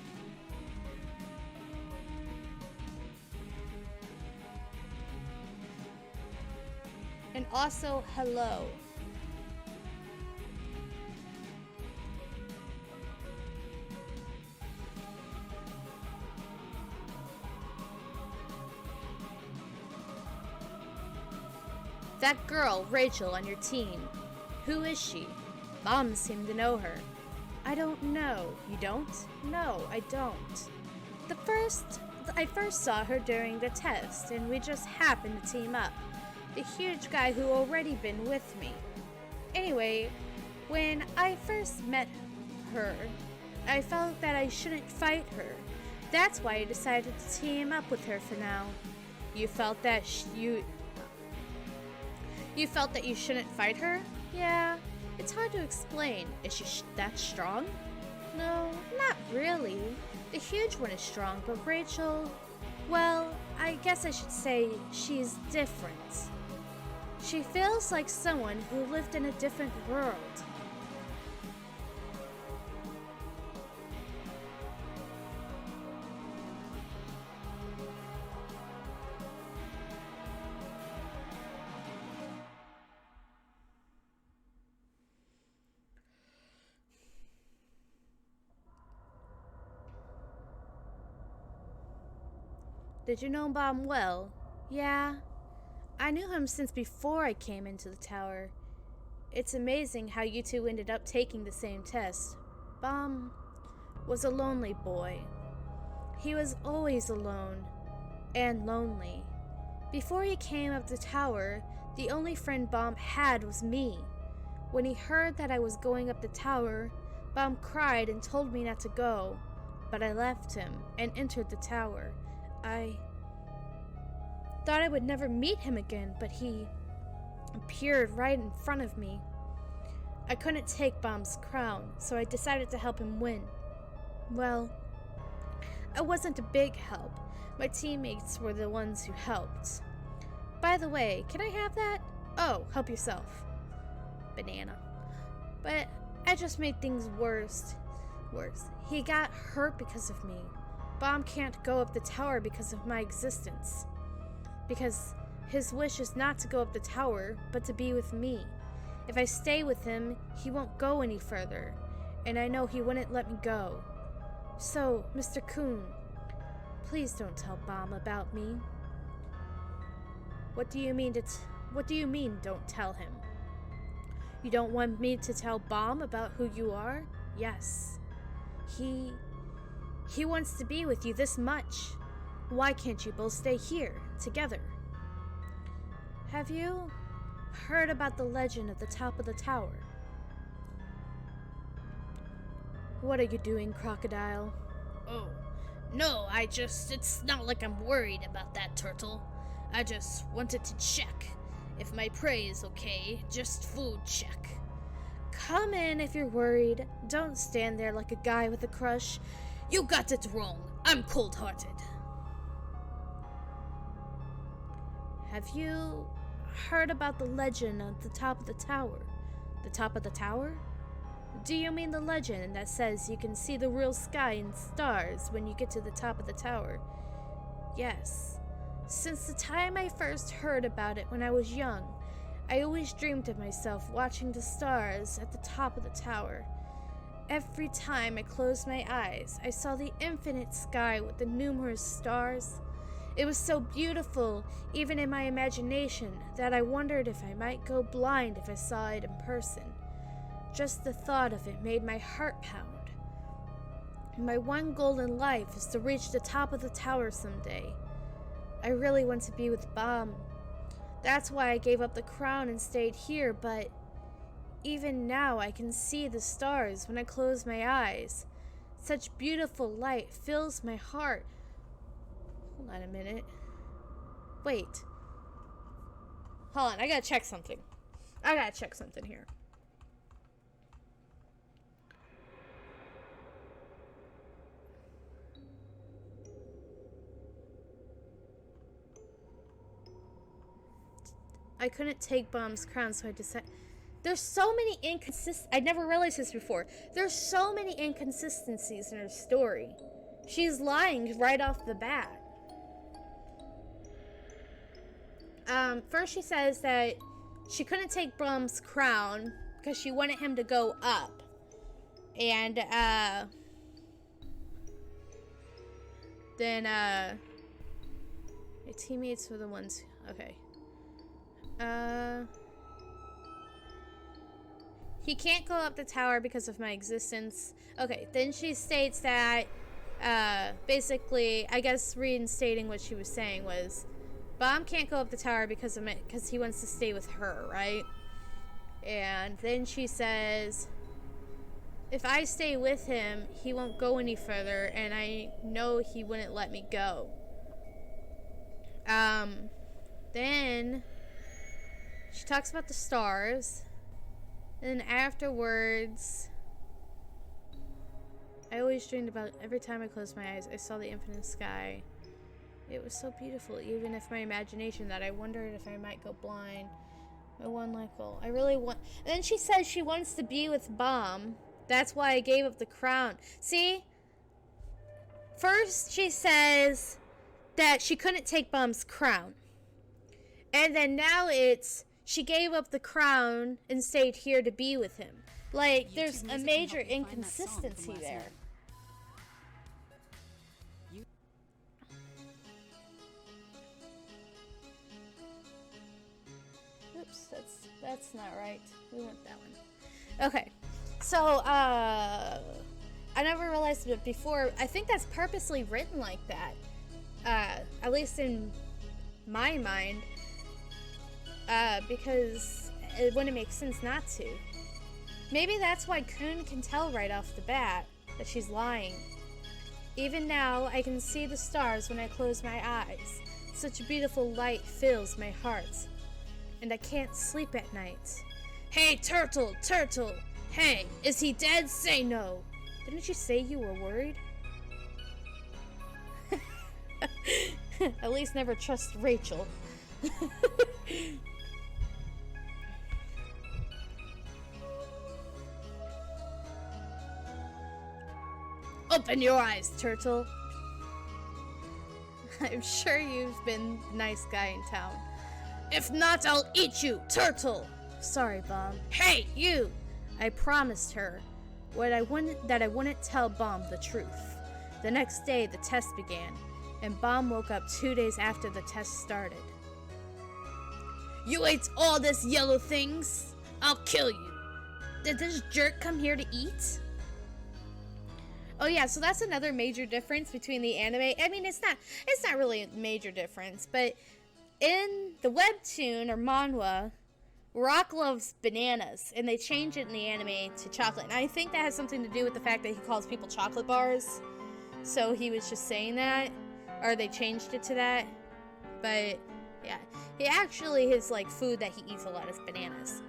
And also, hello. That girl, Rachel, on your team. Who is she? Moms seem to know her. I don't know. You don't? No, I don't. I first saw her during the test, and we just happened to team up. The huge guy who already been with me. Anyway, when I first met her, I felt that I shouldn't fight her. That's why I decided to team up with her for now. You felt that You felt that you shouldn't fight her? Yeah, it's hard to explain. Is she that strong? No, not really. The huge one is strong, but Rachel, well, I guess I should say she's different. She feels like someone who lived in a different world. Did you know Bomb well? Yeah. I knew him since before I came into the tower. It's amazing how you two ended up taking the same test. Bomb was a lonely boy. He was always alone and lonely. Before he came up the tower, the only friend Bomb had was me. When he heard that I was going up the tower, Bomb cried and told me not to go, but I left him and entered the tower. I thought I would never meet him again, but he appeared right in front of me. I couldn't take Bomb's crown, so I decided to help him win. Well, I wasn't a big help. My teammates were the ones who helped. By the way, can I have that? Oh, help yourself. Banana. But I just made things worse. He got hurt because of me. Bomb can't go up the tower because of my existence. Because His wish is not to go up the tower, but to be with me. If I stay with him, he won't go any further, and I know he wouldn't let me go. So, Mr. Coon, please don't tell Bomb about me. What do you mean don't tell him? You don't want me to tell Bomb about who you are? Yes. He wants to be with you this much. Why can't you both stay here, together? Have you heard about the legend at the top of the tower? What are you doing, Crocodile? Oh, no, it's not like I'm worried about that, Turtle. I just wanted to check if my prey is okay, just food check. Come in if you're worried. Don't stand there like a guy with a crush. You got it wrong. I'm cold-hearted. Have you heard about the legend at the top of the tower? The top of the tower? Do you mean the legend that says you can see the real sky and stars when you get to the top of the tower? Yes. Since the time I first heard about it when I was young, I always dreamed of myself watching the stars at the top of the tower. Every time I closed my eyes, I saw the infinite sky with the numerous stars. It was so beautiful, even in my imagination, that I wondered if I might go blind if I saw it in person. Just the thought of it made my heart pound. My one goal in life is to reach the top of the tower someday. I really want to be with Bomb. That's why I gave up the crown and stayed here, but even now I can see the stars when I close my eyes. Such beautiful light fills my heart. Hold on a minute. Wait. Hold on, I gotta check something. Here. I couldn't take Bomb's crown, so I decided... There's so many I never realized this before. There's so many inconsistencies in her story. She's lying right off the bat. First she says that she couldn't take Bomb's crown because she wanted him to go up. And, then, my teammates were the ones... Okay. He can't go up the tower because of my existence. Okay, then she states that, basically, I guess reinstating what she was saying was, Bomb can't go up the tower because he wants to stay with her, right? And then she says, if I stay with him, he won't go any further, and I know he wouldn't let me go. Then she talks about the stars. And then afterwards, I always dreamed about every time I closed my eyes, I saw the infinite sky. It was so beautiful, even if my imagination, that I wondered if I might go blind. My one life goal. I really want... And then she says she wants to be with Bomb. That's why I gave up the crown. See? First, she says that she couldn't take Bomb's crown. And then now it's... She gave up the crown and stayed here to be with him. Like, there's a major inconsistency there. Oops, that's not right. We want that one. Okay. So, I never realized it before. I think that's purposely written like that. At least in my mind. Because it wouldn't make sense not to. Maybe that's why Kun can tell right off the bat that she's lying. Even now, I can see the stars when I close my eyes. Such a beautiful light fills my heart. And I can't sleep at night. Hey, Turtle! Turtle! Hey, is he dead? Say no! Didn't you say you were worried? At least never trust Rachel. Open your eyes, Turtle. I'm sure you've been the nice guy in town. If not, I'll eat you, turtle! Sorry, Bomb. Hey, you! I promised her that I wouldn't tell Bomb the truth. The next day, the test began, and Bomb woke up 2 days after the test started. You ate all this yellow things? I'll kill you. Did this jerk come here to eat? Oh yeah, so that's another major difference between the anime. I mean, it's not really a major difference, but in the webtoon or manhwa, Rock loves bananas, and they change it in the anime to chocolate. And I think that has something to do with the fact that he calls people chocolate bars. So he was just saying that, or they changed it to that. But yeah, his like food that he eats a lot is bananas.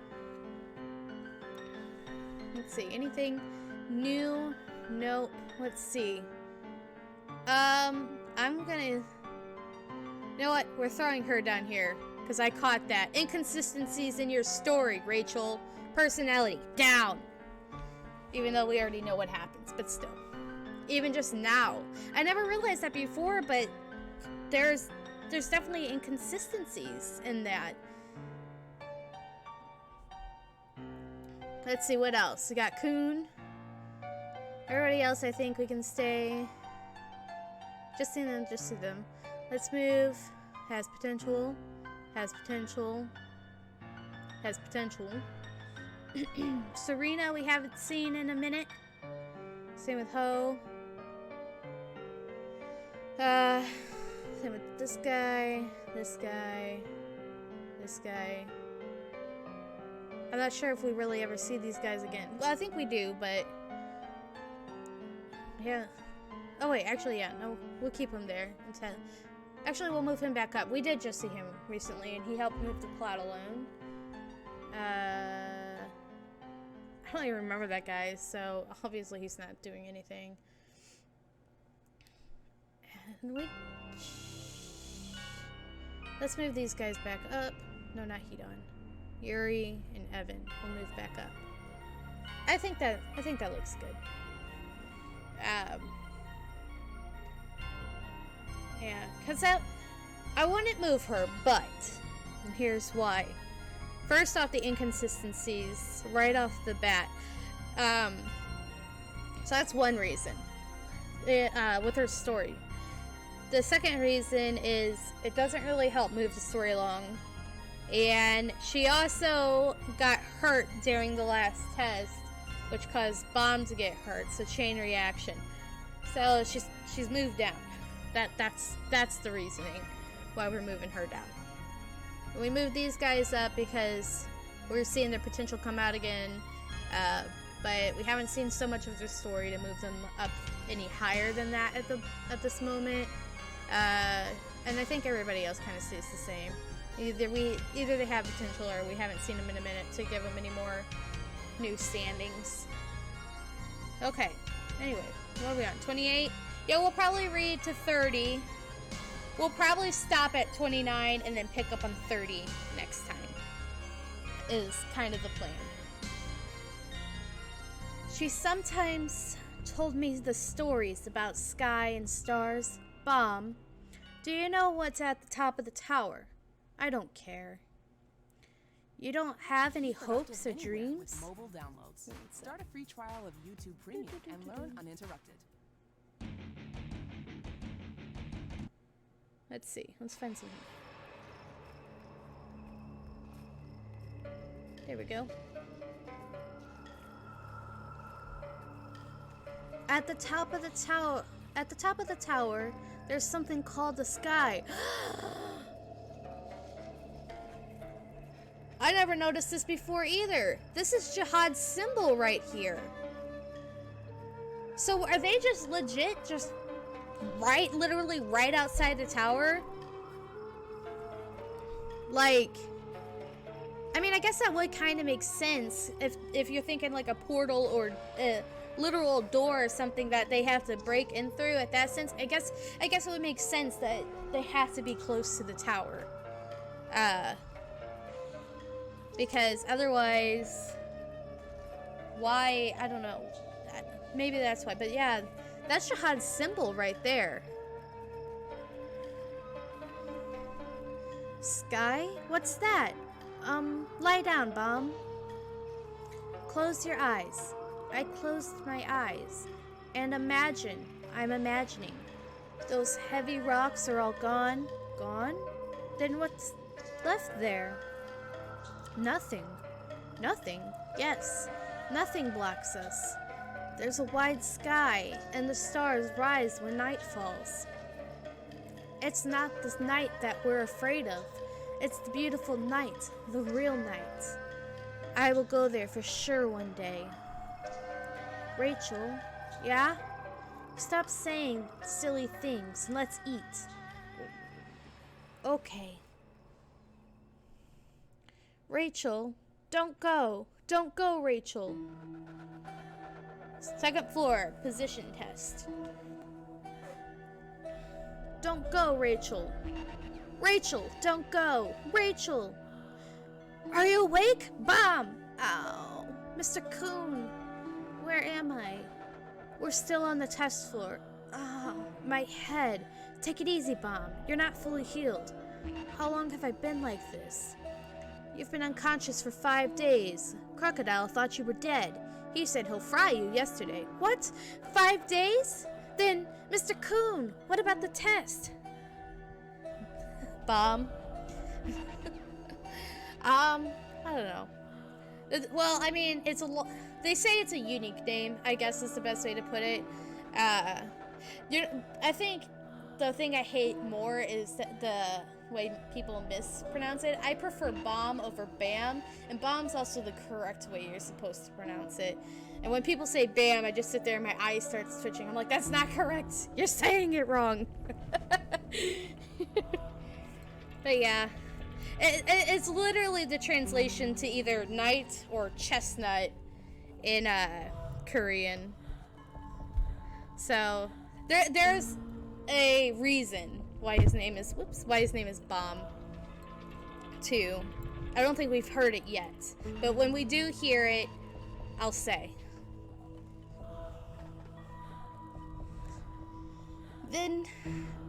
Let's see, anything new? Nope. Let's see. I'm gonna... You know what? We're throwing her down here, because I caught that. Inconsistencies in your story, Rachel. Personality, down. Even though we already know what happens, but still. Even just now. I never realized that before, but there's definitely inconsistencies in that. Let's see, what else? We got Kun. Everybody else, I think we can stay. Just see them, just see them. Let's move. Has potential. Has potential. Has potential. Serena, we haven't seen in a minute. Same with Ho. Same with this guy. This guy. This guy. I'm not sure if we really ever see these guys again. Well, I think we do, but... Yeah. Oh, wait, actually, yeah. No, we'll keep him there. Actually, we'll move him back up. We did just see him recently, and he helped move the plot alone. I don't even remember that guy, so obviously he's not doing anything. And let's move these guys back up. No, not Hedon. Yuri and Evan will move back up. I think that looks good. Yeah, because I wouldn't move her, but, and here's why. First off, the inconsistencies right off the bat. So that's one reason with her story. The second reason is it doesn't really help move the story along. And she also got hurt during the last test, which caused Bomb to get hurt, so chain reaction. So she's moved down. That's the reasoning why we're moving her down. We moved these guys up because we're seeing their potential come out again, but we haven't seen so much of their story to move them up any higher than that at this moment. And I think everybody else kind of stays the same. Either they have potential or we haven't seen them in a minute to give them any more new standings. Okay. Anyway, what are we on? 28? Yeah, we'll probably read to 30. We'll probably stop at 29 and then pick up on 30 next time. Is kind of the plan. She sometimes told me the stories about sky and stars. Bomb, do you know what's at the top of the tower? I don't care. You don't have any hopes or dreams? With mobile downloads. Start a free trial of YouTube Premium and learn uninterrupted. Let's see. Let's find something. There we go. At the top of the tower, there's something called the sky. I never noticed this before either. This is Jihad's symbol right here. So are they just legit literally right outside the tower? Like, I mean, I guess that would kind of make sense if you're thinking like a portal or a literal door or something that they have to break in through. At that sense, I guess it would make sense that they have to be close to the tower. Because otherwise, why? I don't know. Maybe that's why. But yeah, that's Jihad's symbol right there. Sky? What's that? Lie down, Bomb. Close your eyes. I closed my eyes. And imagine, I'm imagining. Those heavy rocks are all gone. Gone? Then what's left there? Nothing. Nothing? Yes. Nothing blocks us. There's a wide sky, and the stars rise when night falls. It's not the night that we're afraid of. It's the beautiful night, the real night. I will go there for sure one day. Rachel, yeah? Stop saying silly things and let's eat. Okay. Rachel, don't go. Don't go, Rachel. Second floor, position test. Don't go, Rachel. Rachel, don't go. Rachel. Are you awake? Bomb! Ow. Mr. Coon, where am I? We're still on the test floor. Oh, my head. Take it easy, Bomb. You're not fully healed. How long have I been like this? You've been unconscious for 5 days. Crocodile thought you were dead. He said he'll fry you yesterday. What? 5 days? Then, Mr. Coon, what about the test? Bomb. I don't know. Well, I mean, they say it's a unique name, I guess is the best way to put it. I think the thing I hate more is the way people mispronounce it. I prefer bomb over bam, and bomb's also the correct way you're supposed to pronounce it. And when people say bam, I just sit there and my eyes start twitching. I'm like, that's not correct. You're saying it wrong. But yeah, it's literally the translation to either knight or chestnut in Korean. So there's a reason why his name is Bomb too. I don't think we've heard it yet, but when we do hear it, I'll say. Then,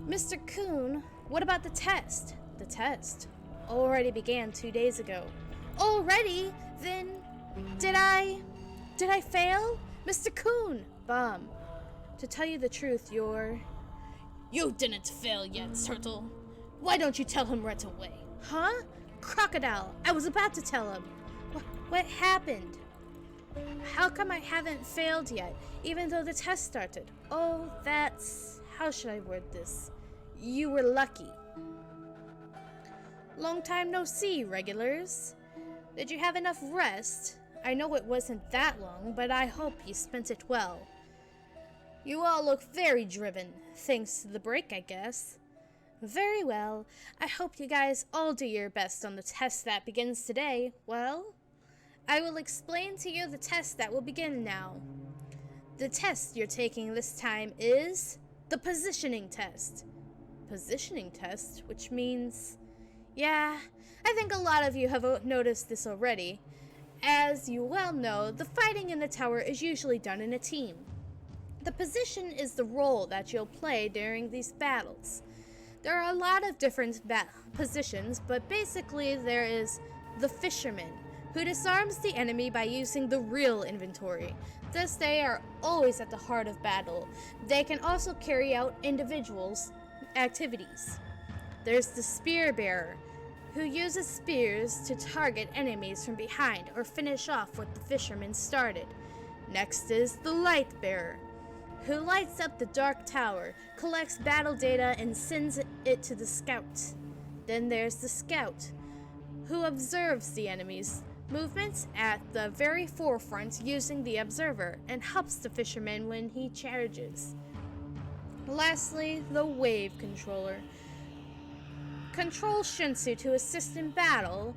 Mr. Coon, what about the test? The test already began 2 days ago. Already? Then, did I fail? Mr. Coon, Bomb, to tell you the truth, You didn't fail yet, Turtle. Why don't you tell him right away? Huh? Crocodile, I was about to tell him. What happened? How come I haven't failed yet, even though the test started? Oh, how should I word this? You were lucky. Long time no see, regulars. Did you have enough rest? I know it wasn't that long, but I hope you spent it well. You all look very driven, thanks to the break, I guess. Very well. I hope you guys all do your best on the test that begins today. Well, I will explain to you the test that will begin now. The test you're taking this time is the positioning test. Positioning test, which means... Yeah, I think a lot of you have noticed this already. As you well know, the fighting in the tower is usually done in a team. The position is the role that you'll play during these battles. There are a lot of different positions, but basically there is the fisherman, who disarms the enemy by using the real inventory. Thus they are always at the heart of battle. They can also carry out individuals' activities. There's the spear bearer, who uses spears to target enemies from behind or finish off what the fisherman started. Next is the light bearer, who lights up the dark tower, collects battle data, and sends it to the scout. Then there's the scout, who observes the enemy's movements at the very forefront using the observer and helps the fisherman when he charges. Lastly, the wave controller. Controls Shinsu to assist in battle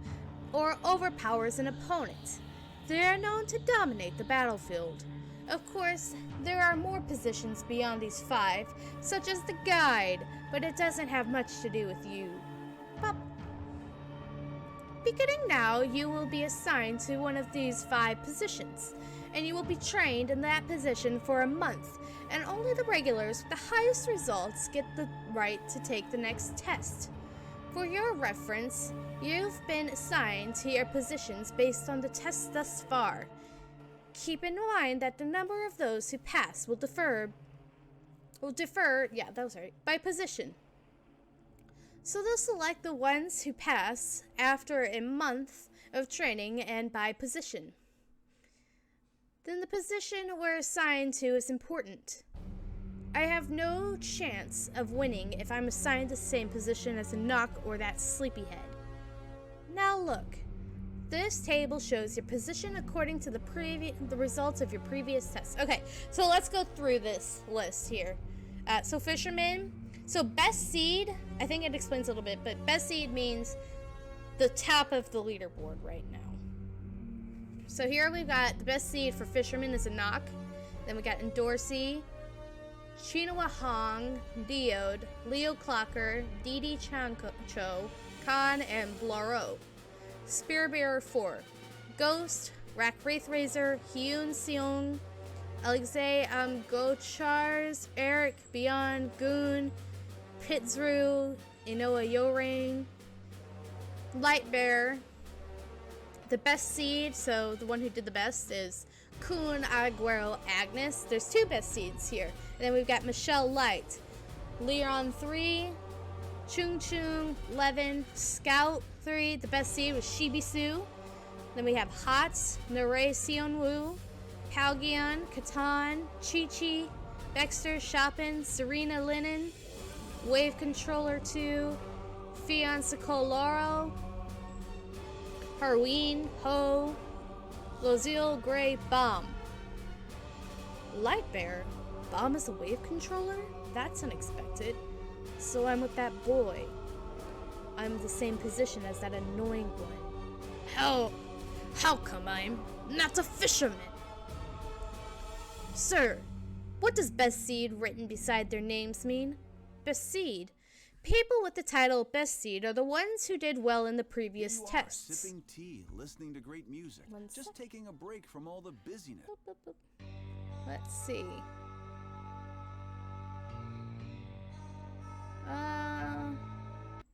or overpowers an opponent. They are known to dominate the battlefield. Of course, there are more positions beyond these 5, such as the guide, but it doesn't have much to do with you. Pop. Beginning now, you will be assigned to one of these 5 positions, and you will be trained in that position for a month, and only the regulars with the highest results get the right to take the next test. For your reference, you've been assigned to your positions based on the test thus far. Keep in mind that the number of those who pass will differ, by position. So they'll select the ones who pass after a month of training and by position. Then the position we're assigned to is important. I have no chance of winning if I'm assigned the same position as a knock or that sleepyhead. Now look, this table shows your position according to the results of your previous tests. Okay, so let's go through this list here. So fisherman, so best seed, I think it explains a little bit, but best seed means the top of the leaderboard right now. So here we've got the best seed for fisherman is a knock. Then we got Endorsi, Chinawa Hong, Diode, Leo Clocker, Didi Chancho, Khan, and Blaro. Spearbearer 4, Ghost, Rak Wraithrazor, Hyun Seong, Alexei Gochars, Eric, Beyond, Goon, Pitzru, Inoa Yorain, Lightbearer. The best seed, so the one who did the best, is Kun Aguero Agnes. There's 2 best seeds here. And then we've got Michelle Light, Leon 3, Chung Chung 11, Scout 3. The best seed was Shibisu. Then we have Hot, Nare Sionwoo, Palgion, Katan, Chi Chi, Dexter, Chopin, Serena Linen, Wave Controller 2, Fiance Coloro, Harween, Ho, Lozil, Gray, Bomb. Lightbearer, Bomb is a wave controller? That's unexpected. So I'm with that boy. I'm the same position as that annoying one. How come I'm not a fisherman? Sir, what does best seed written beside their names mean? Best seed? People with the title Best Seed are the ones who did well in the previous tests. Sipping tea, listening to great music, just taking a break from all the busyness. Boop, boop, boop. Let's see.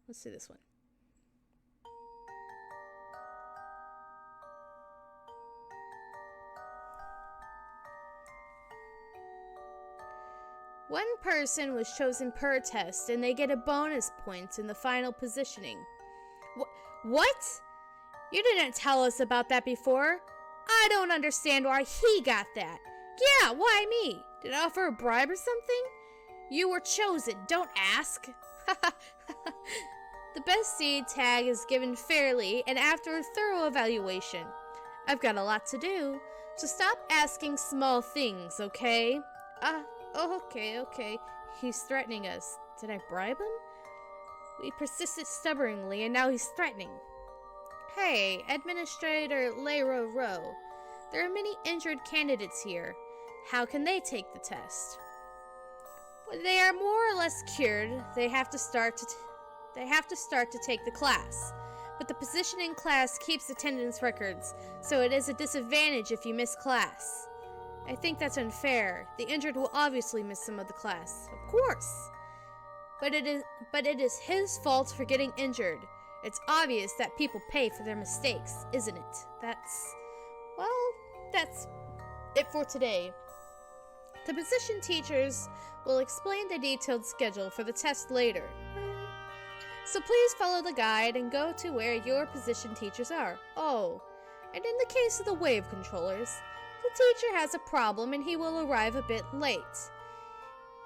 Let's see this one. One person was chosen per test, and they get a bonus point in the final positioning. What? You didn't tell us about that before. I don't understand why he got that. Yeah, why me? Did I offer a bribe or something? You were chosen, don't ask. The best seed tag is given fairly and after a thorough evaluation. I've got a lot to do, so stop asking small things, okay? Okay. He's threatening us. Did I bribe him? We persisted stubbornly, and now he's threatening. Hey, Administrator Layra Rowe. There are many injured candidates here. How can they take the test? When they are more or less cured, they have to start to take the class. But the positioning class keeps attendance records, so it is a disadvantage if you miss class. I think that's unfair. The injured will obviously miss some of the class. Of course. But it is his fault for getting injured. It's obvious that people pay for their mistakes, isn't it? That's it for today. The position teachers will explain the detailed schedule for the test later. So please follow the guide and go to where your position teachers are. Oh, and in the case of the wave controllers, the teacher has a problem and he will arrive a bit late.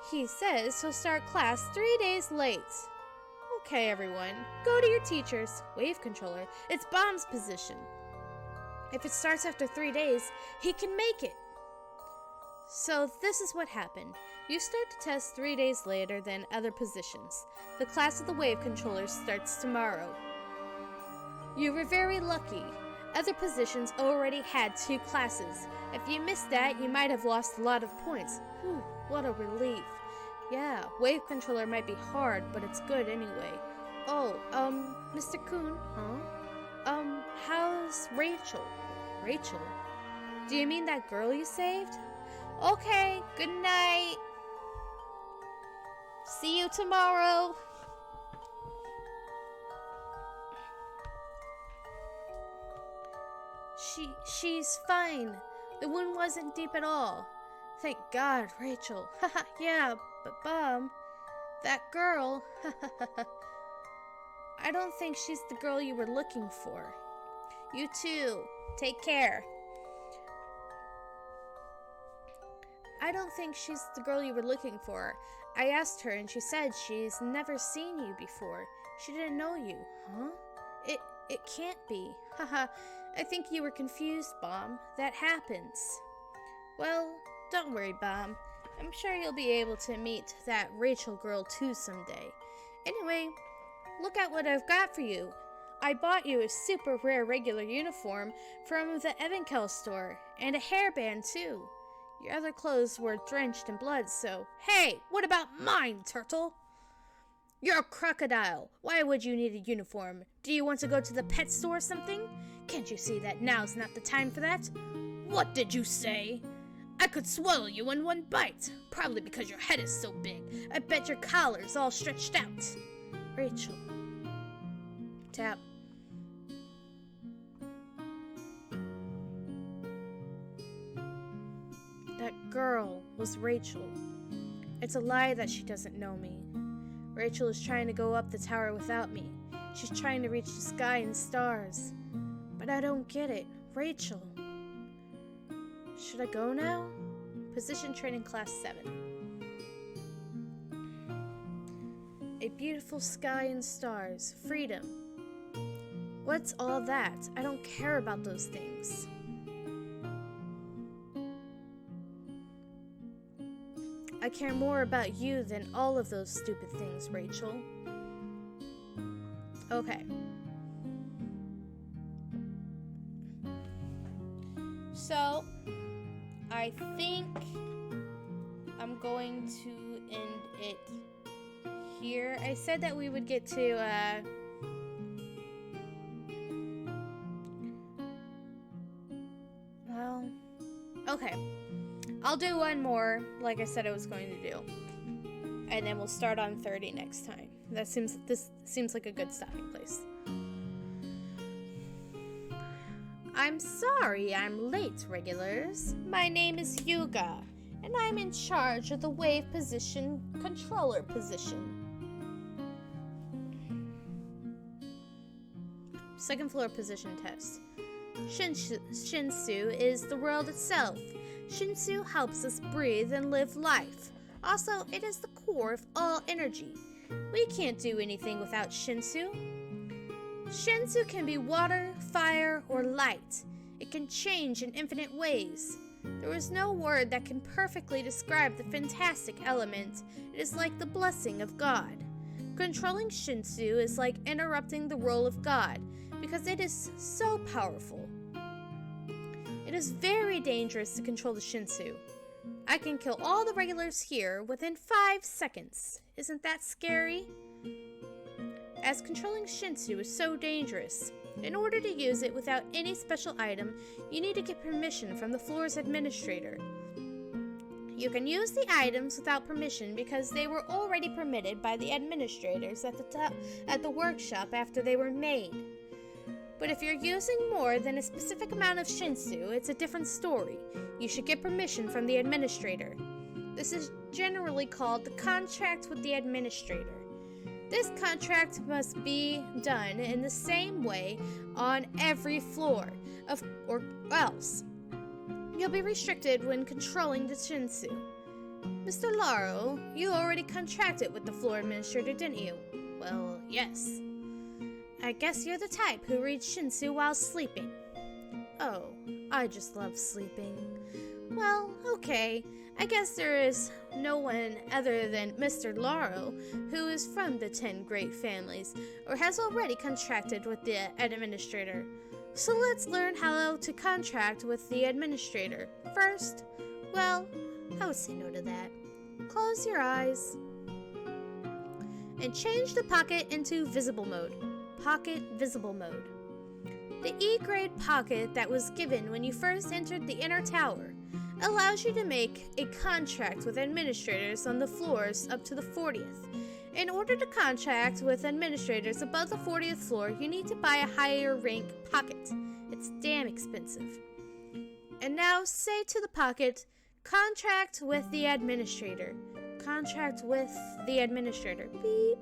He says he'll start class 3 days late. Okay, everyone, go to your teacher's wave controller. It's Bomb's position. If it starts after 3 days, he can make it. So this is what happened. You start the test 3 days later than other positions. The class of the wave controllers starts tomorrow. You were very lucky. Other positions already had 2 classes. If you missed that, you might have lost a lot of points. Whew, what a relief. Yeah, wave controller might be hard, but it's good anyway. Oh, Mr. Kuhn, huh? How's Rachel? Rachel? Do you mean that girl you saved? Okay, good night. See you tomorrow. She's fine. The wound wasn't deep at all. Thank God, Rachel. Haha, yeah, but Mom, that girl, I don't think she's the girl you were looking for. You too. Take care. I don't think she's the girl you were looking for. I asked her and she said she's never seen you before. She didn't know you. Huh? It can't be. Haha, I think you were confused, Bomb. That happens. Well, don't worry, Bomb. I'm sure you'll be able to meet that Rachel girl too someday. Anyway, look at what I've got for you. I bought you a super rare regular uniform from the Evankel store, and a hairband too. Your other clothes were drenched in blood, so... Hey, what about mine, Turtle? You're a crocodile. Why would you need a uniform? Do you want to go to the pet store or something? Can't you see that now's not the time for that? What did you say? I could swallow you in one bite. Probably because your head is so big. I bet your collar's all stretched out. Rachel. Tap. That girl was Rachel. It's a lie that she doesn't know me. Rachel is trying to go up the tower without me. She's trying to reach the sky and stars. But I don't get it. Rachel. Should I go now? Position training class 7. A beautiful sky and stars. Freedom. What's all that? I don't care about those things. I care more about you than all of those stupid things, Rachel. Okay. So, I think I'm going to end it here. I said that we would get to, well, okay. I'll do one more, like I said I was going to do. And then we'll start on 30 next time. This seems like a good stopping place. I'm sorry I'm late, regulars. My name is Yuga, and I'm in charge of the wave position controller position. Second floor position test. Shinsu is the world itself. Shinsu helps us breathe and live life. Also, it is the core of all energy. We can't do anything without Shinsu. Shinsu can be water, fire, or light. It can change in infinite ways. There is no word that can perfectly describe the fantastic element. It is like the blessing of God. Controlling Shinsu is like interrupting the role of God, because it is so powerful. It is very dangerous to control the Shinsu. I can kill all the regulars here within 5 seconds. Isn't that scary? As controlling Shinsu is so dangerous, in order to use it without any special item, you need to get permission from the floor's administrator. You can use the items without permission because they were already permitted by the administrators at the workshop after they were made. But if you're using more than a specific amount of Shinsu, it's a different story. You should get permission from the administrator. This is generally called the contract with the administrator. This contract must be done in the same way on every floor, or else you'll be restricted when controlling the Shinsu. Mr. Laro, you already contracted with the floor administrator, didn't you? Well, yes. I guess you're the type who reads Shinsu while sleeping. Oh, I just love sleeping. Well, okay. I guess there is no one other than Mr. Laro who is from the 10 great families or has already contracted with the administrator. So let's learn how to contract with the administrator. First, well, I would say no to that. Close your eyes and change the pocket into visible mode. Pocket visible mode. The E-grade pocket that was given when you first entered the inner tower allows you to make a contract with administrators on the floors up to the 40th. In order to contract with administrators above the 40th floor, you need to buy a higher rank pocket. It's damn expensive. And now say to the pocket, contract with the administrator. Contract with the administrator. Beep.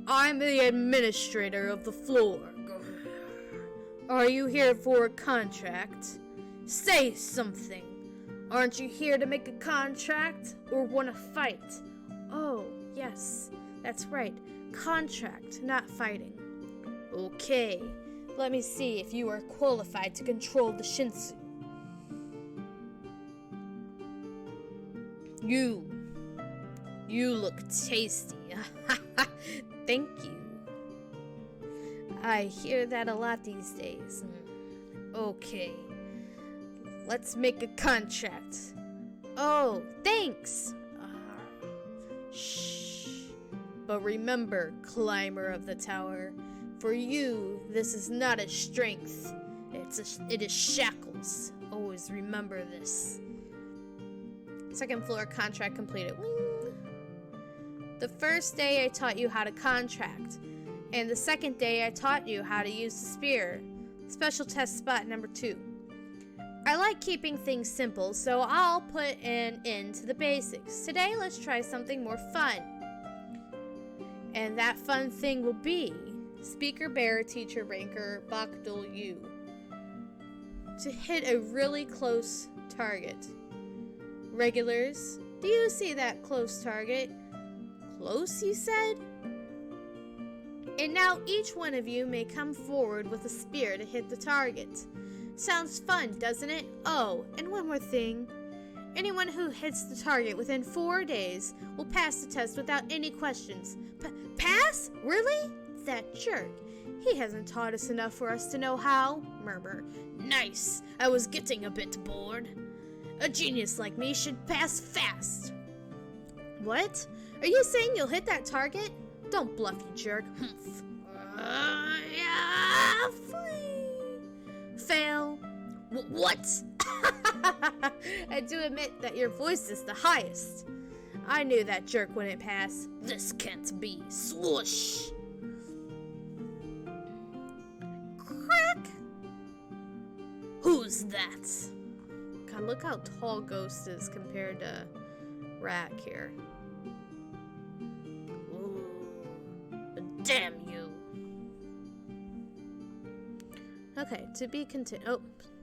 I'm the administrator of the floor. Are you here for a contract? Say something. Aren't you here to make a contract or want to fight? Oh, yes, that's right. Contract, not fighting. Okay, let me see if you are qualified to control the Shinsu. You look tasty. Thank you. I hear that a lot these days. Okay. Let's make a contract. Oh, thanks. Shh. But remember, climber of the tower, for you, this is not a strength. It is shackles. Always remember this. Second floor contract completed. Wing. The first day I taught you how to contract, and the second day I taught you how to use the spear. Special test spot number 2. I like keeping things simple, so I'll put an end to the basics. Today, let's try something more fun. And that fun thing will be Speaker Bear Teacher Ranker Bakdul Yu. To hit a really close target. Regulars, do you see that close target? Close, you said? And now each one of you may come forward with a spear to hit the target. Sounds fun, doesn't it? Oh, and one more thing. Anyone who hits the target within 4 days will pass the test without any questions. Pass? Really? That jerk. He hasn't taught us enough for us to know how. Murmur. Nice. I was getting a bit bored. A genius like me should pass fast. What? Are you saying you'll hit that target? Don't bluff, you jerk. Humph. Fail. What? I do admit that your voice is the highest. I knew that jerk wouldn't pass. This can't be. Swoosh. Crack. Who's that? God, look how tall Ghost is compared to Rat here. Ooh. Damn you. Okay, to be continued. Oh,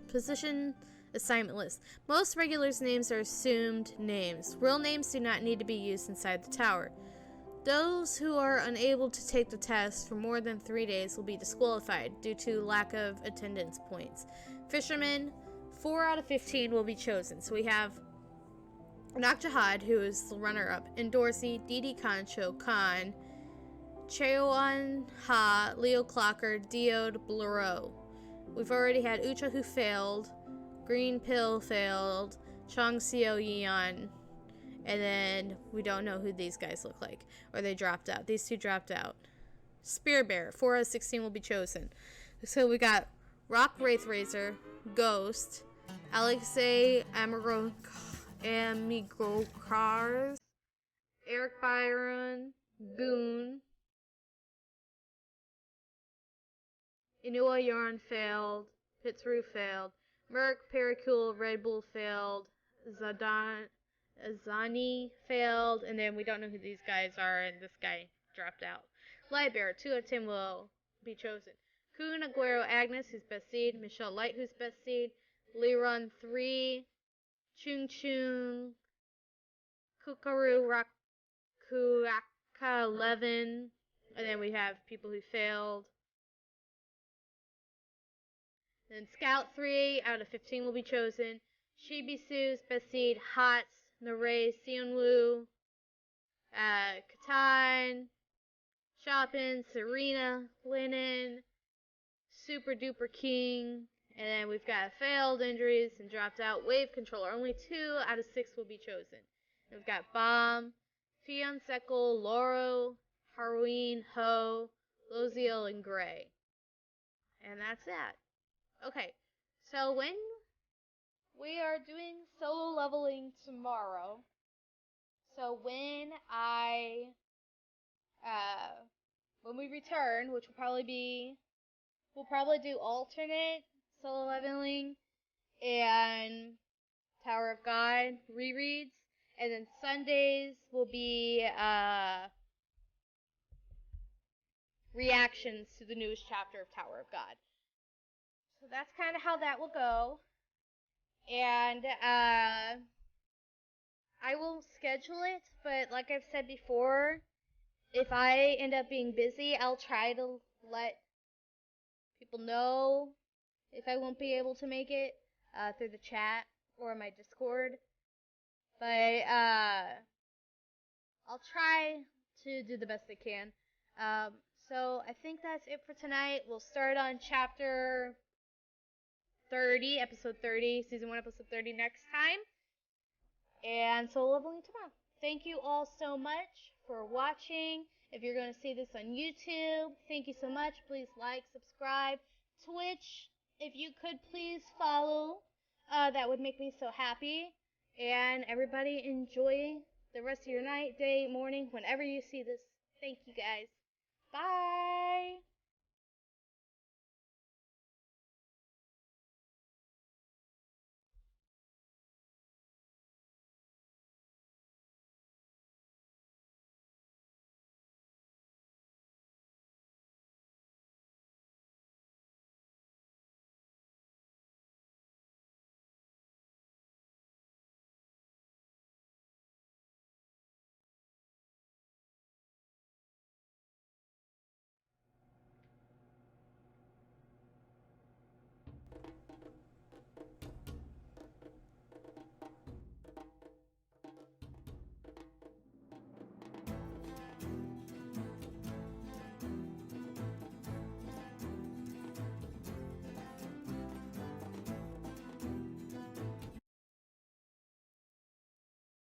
position assignment list. Most regulars' names are assumed names. Real names do not need to be used inside the tower. Those who are unable to take the test for more than 3 days will be disqualified due to lack of attendance points. Fishermen, 4 out of 15 will be chosen. So we have Nak Jihad, who is the runner-up, and Dorsey, Didi Concho, Khan, Cheoan Ha, Leo Clocker, Diode, Bluro. We've already had Ucha, who failed, Green Pill failed, Chong Seo Yeon, and then we don't know who these guys look like, or they dropped out. These two dropped out. Spear Bear, 4 out of 16 will be chosen. So we got Rock Wraith Razor, Ghost, Alexei Amigrokars, Eric Byron, Boone, Inua Yarn failed, Pittsroo failed, Merc, Paracule, Red Bull failed, Azani failed, and then we don't know who these guys are, and this guy dropped out. Lightbearer, 2 out of 10 will be chosen. Kun Aguero Agnes, who's best seed, Michelle Light, who's best seed, Liron 3, Chung Chung, Kukaru Rakuaka 11, and then we have people who failed. Then Scout 3 out of 15 will be chosen. Shibisu's best seed, Hots, Naray, Sionwoo, Katan, Chopin, Serena, Lennon, Super Duper King, and then we've got failed injuries and dropped out. Wave Controller, only 2 out of 6 will be chosen. And we've got Bomb, Fion Sekul, Loro, Harween, Ho, Loziel, and Gray. And that's that. Okay, so we are doing solo leveling tomorrow. So when we return, which will probably be, we'll probably do alternate solo leveling and Tower of God rereads, and then Sundays will be reactions to the newest chapter of Tower of God. So that's kind of how that will go. And I will schedule it, but like I've said before, if I end up being busy, I'll try to let people know if I won't be able to make it through the chat or my Discord. But I'll try to do the best I can. So I think that's it for tonight. We'll start on chapter 30, episode 30, season 1, episode 30 next time. And solo leveling tomorrow. Thank you all so much for watching. If you're going to see this on YouTube, thank you so much. Please like, subscribe. Twitch, if you could please follow. That would make me so happy. And everybody enjoy the rest of your night, day, morning, whenever you see this. Thank you guys. Bye.